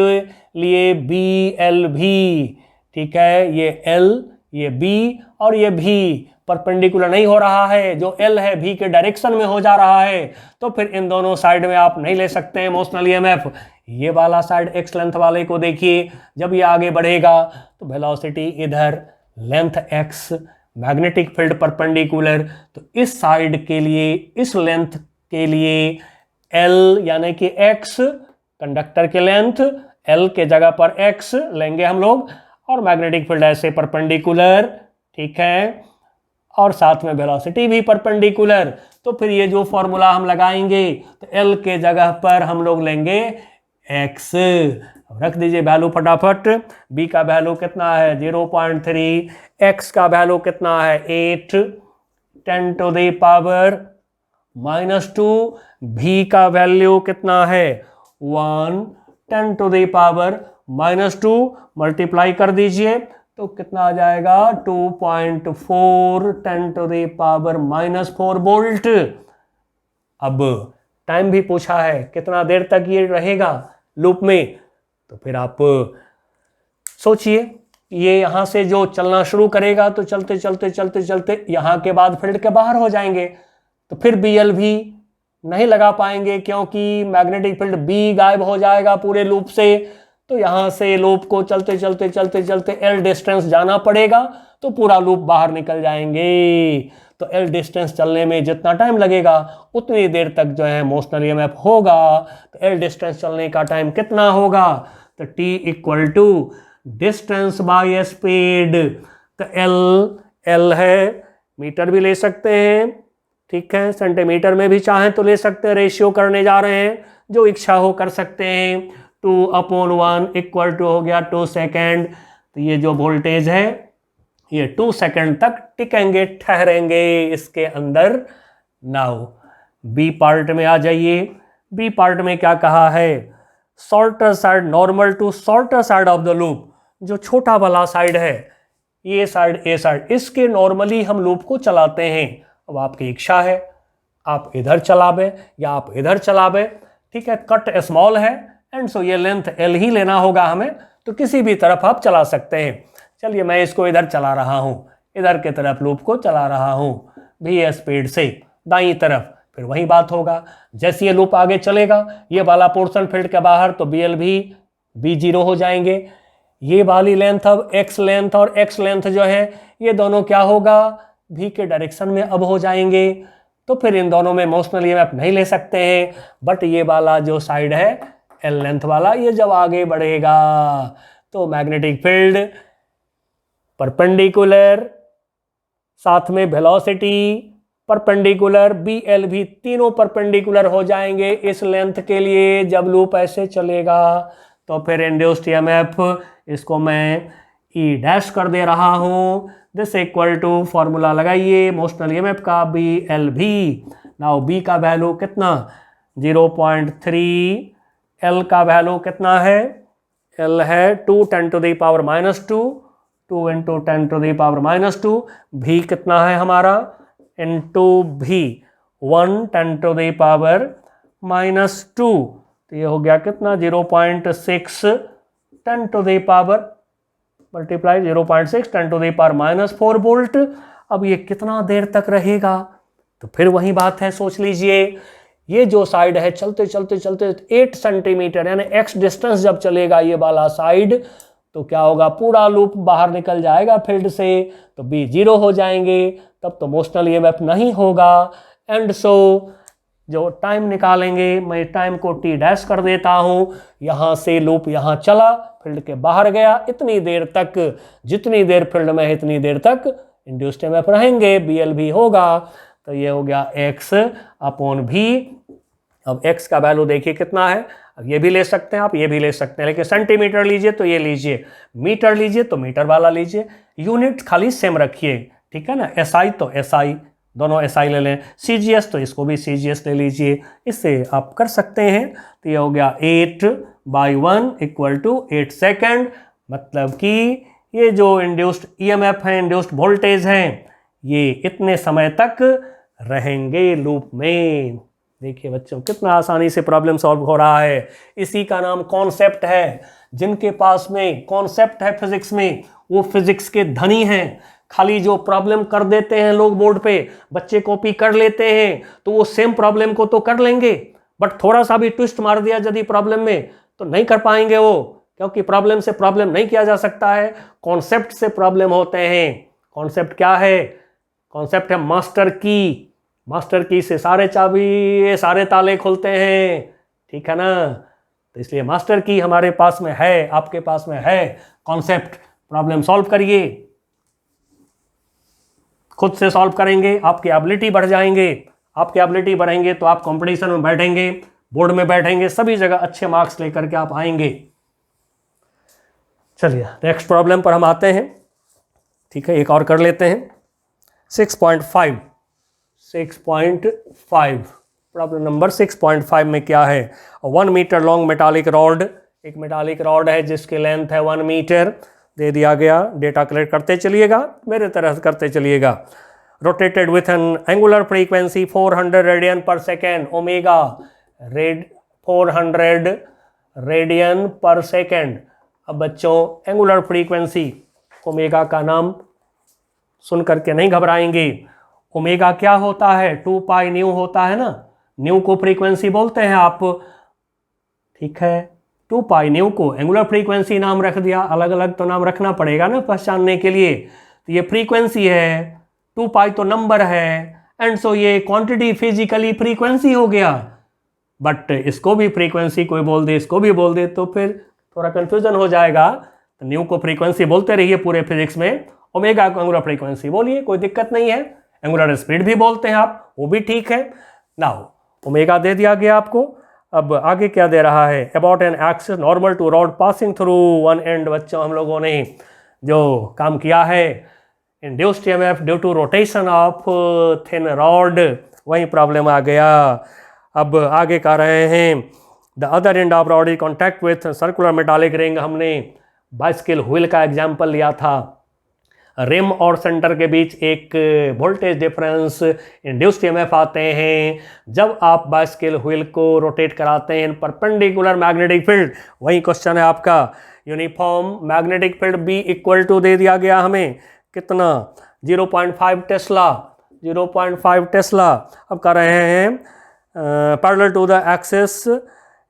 लिए BL भी, ठीक है। ये L, ये B और ये भी परपेंडिकुलर नहीं हो रहा है, जो L है V के डायरेक्शन में हो जा रहा है। तो फिर इन दोनों साइड में आप नहीं ले सकते हैं मोशनल ईएमएफ। ये वाला साइड x लेंथ वाले को देखिए, जब ये आगे बढ़ेगा तो वेलोसिटी इधर, length x, magnetic field perpendicular. तो इस साइड के लिए, इस लेंथ के लिए L यानी कि x, कंडक्टर के लेंथ L के जगह पर x लेंगे हम लोग, और मैग्नेटिक फील्ड ऐसे परपेंडिकुलर, ठीक है, और साथ में वेलोसिटी भी परपेंडिकुलर। तो फिर ये जो फॉर्मूला हम लगाएंगे तो L के जगह पर हम लोग लेंगे x। रख दीजिए वैल्यू फटाफट। B का वैल्यू कितना है 0.3, x का वैल्यू कितना है 8 10⁻⁻², V का वैल्यू कितना है 1 10⁻⁻²। मल्टीप्लाई कर दीजिए तो कितना आ जाएगा 2.4 10⁻⁻4 वोल्ट। अब टाइम भी पूछा है कितना देर तक ये रहेगा लूप में, तो फिर आप सोचिए। ये यहाँ से जो चलना शुरू करेगा तो चलते चलते चलते चलते यहाँ के बाद फील्ड के बाहर हो जाएंगे, तो फिर BL भी नहीं लगा पाएंगे क्योंकि मैग्नेटिक फील्ड B गायब हो जाएगा पूरे लूप से। तो यहाँ से लूप को चलते चलते चलते चलते L डिस्टेंस जाना पड़ेगा, तो पूरा लूप बाहर निकल जाएंगे। तो L डिस्टेंस चलने में जितना टाइम लगेगा उतनी देर तक जो है मोशनल ईएमएफ होगा। तो L डिस्टेंस चलने का टाइम कितना होगा? तो T equal to distance by speed. तो L है, मीटर भी ले सकते हैं, ठीक है, सेंटीमीटर में भी चाहें तो ले सकते हैं, रेशियो करने जा रहे हैं, जो इच्छा हो कर सकते हैं। 2/1 इक्वल टू हो गया 2 सेकेंड। तो ये जो वोल्टेज है ये 2 सेकेंड तक टिकेंगे, ठहरेंगे इसके अंदर। नाउ बी पार्ट में आ जाइए। बी पार्ट में क्या कहा है? Shorter side normal to shorter side of the loop, जो छोटा वाला साइड है, ये साइड ए साइड, इसके नॉर्मली हम लूप को चलाते हैं। अब आपकी इच्छा है आप इधर चलावे या आप इधर चलावे, ठीक है। कट स्मॉल है एंड सो ये लेंथ L ही लेना होगा हमें, तो किसी भी तरफ आप चला सकते हैं। चलिए मैं इसको इधर चला रहा हूँ, इधर के तरफ लूप को चला रहा हूँ भी स्पीड से दाईं तरफ। फिर वही बात होगा, जैसे ये लूप आगे चलेगा ये वाला पोर्शन फील्ड के बाहर तो BL भी B 0 हो जाएंगे। ये वाली लेंथ अब x लेंथ और x लेंथ जो है ये दोनों क्या होगा? V के डायरेक्शन में अब हो जाएंगे। तो फिर इन दोनों में मोशनल ईएमएफ नहीं ले सकते हैं, बट ये वाला जो साइड है L लेंथ वाला, ये जब आगे बढ़ेगा तो मैग्नेटिक फील्ड परपेंडिकुलर, साथ में वेलोसिटी परपेंडिकुलर, BL भी, तीनों परपेंडिकुलर हो जाएंगे इस लेंथ के लिए जब लूप ऐसे चलेगा। तो फिर इंड्यूस्ड ईएमएफ, इसको मैं E' कर दे रहा हूँ, दिस इक्वल टू फॉर्मूला लगाइए मोशनल ईएमएफ का BL भी। नाउ B का वैल्यू कितना 0.3, L का वैल्यू कितना है? L है 2 10⁻⁻², 2 × 10⁻⁻²। V कितना है हमारा? Into V 1 10⁻⁻²। तो ये हो गया कितना 0.6 10⁻, मल्टीप्लाई 0.6 10⁻⁻4 वोल्ट। अब ये कितना देर तक रहेगा? तो फिर वही बात है, सोच लीजिए। ये जो साइड है चलते चलते चलते 8 सेंटीमीटर यानी x डिस्टेंस जब चलेगा ये वाला साइड, तो क्या होगा? पूरा लूप बाहर निकल जाएगा फील्ड से, तो B 0 हो जाएंगे, तब तो मोशनल ईएमएफ नहीं होगा। एंड सो जो टाइम निकालेंगे, मैं टाइम को T' कर देता हूँ। यहाँ से लूप यहाँ चला, फील्ड के बाहर गया, इतनी देर तक, जितनी देर फील्ड में है इतनी देर तक इंड्यूस्ड ईएमएफ रहेंगे, BL भी होगा, तो ये हो गया x अपॉन v। अब x का वैल्यू देखिए कितना है, अब ये भी ले सकते हैं आप, ये भी ले सकते हैं, लेकिन सेंटीमीटर लीजिए तो ये लीजिए, मीटर लीजिए तो मीटर वाला लीजिए, यूनिट खाली सेम रखिए, ठीक है ना। SI तो SI, दोनों SI ले लें, CGS तो इसको भी CGS ले लीजिए, इससे आप कर सकते हैं। तो ये हो गया 8/1 = 8 सेकेंड, मतलब कि ये जो इंड्यूस्ड EMF है, इंड्यूस्ड वोल्टेज हैं, ये इतने समय तक रहेंगे लूप में। देखिए बच्चों कितना आसानी से प्रॉब्लम सॉल्व हो रहा है, इसी का नाम कॉन्सेप्ट है। जिनके पास में कॉन्सेप्ट है फिजिक्स में, वो फिजिक्स के धनी हैं। खाली जो प्रॉब्लम कर देते हैं लोग बोर्ड पे, बच्चे कॉपी कर लेते हैं, तो वो सेम प्रॉब्लम को तो कर लेंगे, बट थोड़ा सा भी ट्विस्ट मार दिया यदि प्रॉब्लम में तो नहीं कर पाएंगे वो, क्योंकि प्रॉब्लम से प्रॉब्लम नहीं किया जा सकता है, कॉन्सेप्ट से प्रॉब्लम होते हैं। कॉन्सेप्ट क्या है? कॉन्सेप्ट है मास्टर की। मास्टर की से सारे चाबी, सारे ताले खुलते हैं, ठीक है ना। तो इसलिए मास्टर की हमारे पास में है, आपके पास में है कॉन्सेप्ट। प्रॉब्लम सॉल्व करिए, खुद से सॉल्व करेंगे, आपकी एबिलिटी बढ़ जाएंगे। आपकी एबिलिटी बढ़ेंगे तो आप कंपटीशन में बैठेंगे, बोर्ड में बैठेंगे, सभी जगह अच्छे मार्क्स लेकर के आप आएंगे। चलिए नेक्स्ट प्रॉब्लम पर हम आते हैं, ठीक है, एक और कर लेते हैं। 6.5 प्रॉब्लम नंबर 6.5 में क्या है? 1 मीटर लॉन्ग मेटालिक रॉड, एक मेटालिक रॉड है जिसकी लेंथ है 1 मीटर, दे दिया गया। डेटा कलेक्ट करते चलिएगा, मेरे तरह से करते चलिएगा। Rotated with an angular frequency 400 radian पर सेकेंड, ओमेगा 400 रेडियन पर सेकेंड। अब बच्चों एंगुलर फ्रीक्वेंसी, ओमेगा का नाम सुन करके नहीं घबराएंगे। ओमेगा क्या होता है? 2 पाई न्यू होता है ना, न्यू को फ्रीक्वेंसी बोलते हैं आप, ठीक है। 2 पाई न्यू को एंगुलर फ्रीक्वेंसी नाम रख दिया, अलग अलग तो नाम रखना पड़ेगा ना पहचानने के लिए। तो ये फ्रीक्वेंसी है, 2 पाई तो नंबर है, एंड सो ये क्वांटिटी फिजिकली फ्रीक्वेंसी हो गया। बट इसको भी फ्रीक्वेंसी कोई बोल दे, इसको भी बोल दे, तो फिर थोड़ा कंफ्यूजन हो जाएगा। तो न्यू को फ्रीक्वेंसी बोलते रहिए पूरे फिजिक्स में, ओमेगा को एंगुलर फ्रीक्वेंसी बोलिए, कोई दिक्कत नहीं है। एंगुलर स्पीड भी बोलते हैं आप, वो भी ठीक है। नाउ ओमेगा दे दिया गया आपको। अब आगे क्या दे रहा है? About an axis normal to rod passing through one end. बच्चों हम लोगों ने जो काम किया है, induced EMF due to rotation of thin rod, वही प्रॉब्लम आ गया। अब आगे कह रहे हैं the other end of rod is contact with circular metallic ring. हमने बाइसिकल व्हील का एग्जाम्पल लिया था। रिम और सेंटर के बीच एक वोल्टेज डिफरेंस, इंड्यूस्ड ईएमएफ आते हैं जब आप बाइसिकल व्हील को रोटेट कराते हैं परपेंडिकुलर मैग्नेटिक फील्ड। वही क्वेश्चन है आपका, uniform magnetic field B equal to दे दिया गया हमें कितना? 0.5 टेस्ला, 0.5 टेस्ला। अब कर रहे हैं parallel to the axis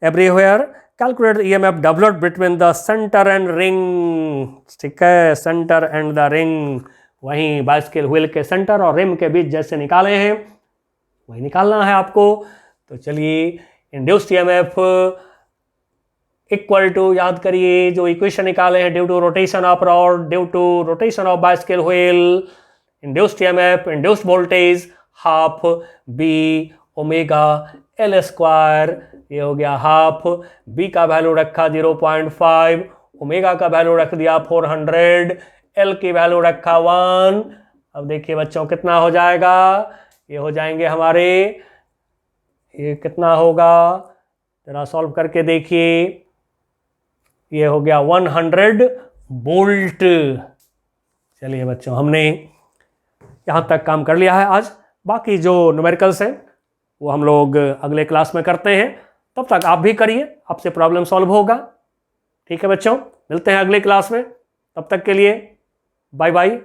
everywhere, calculate EMF developed between the centre and ring, ठीक है, सेंटर एंड द रिंग। वहीं बाइसिकल व्हील के सेंटर और रिम के बीच जैसे निकाले हैं वही निकालना है आपको। तो चलिए इंड्यूस्ड EMF इक्वल टू, याद करिए जो इक्वेशन निकाले हैं, due to rotation of rod, due to rotation of bicycle wheel, induced EMF, induced voltage half B omega L square. ये हो गया हाफ, B का वैल्यू रखा 0.5, ओमेगा का वैल्यू रख दिया 400, L की वैल्यू रखा 1। अब देखिए बच्चों कितना हो जाएगा? ये हो जाएंगे हमारे, ये कितना होगा जरा सॉल्व करके देखिए। ये हो गया 100 वोल्ट। चलिए बच्चों हमने यहाँ तक काम कर लिया है आज। बाकी जो न्यूमेरिकल्स हैं वो हम लोग अगले क्लास में करते हैं, तब तक आप भी करिए, आपसे प्रॉब्लम सॉल्व होगा। ठीक है बच्चों, मिलते हैं अगले क्लास में, तब तक के लिए बाय बाय।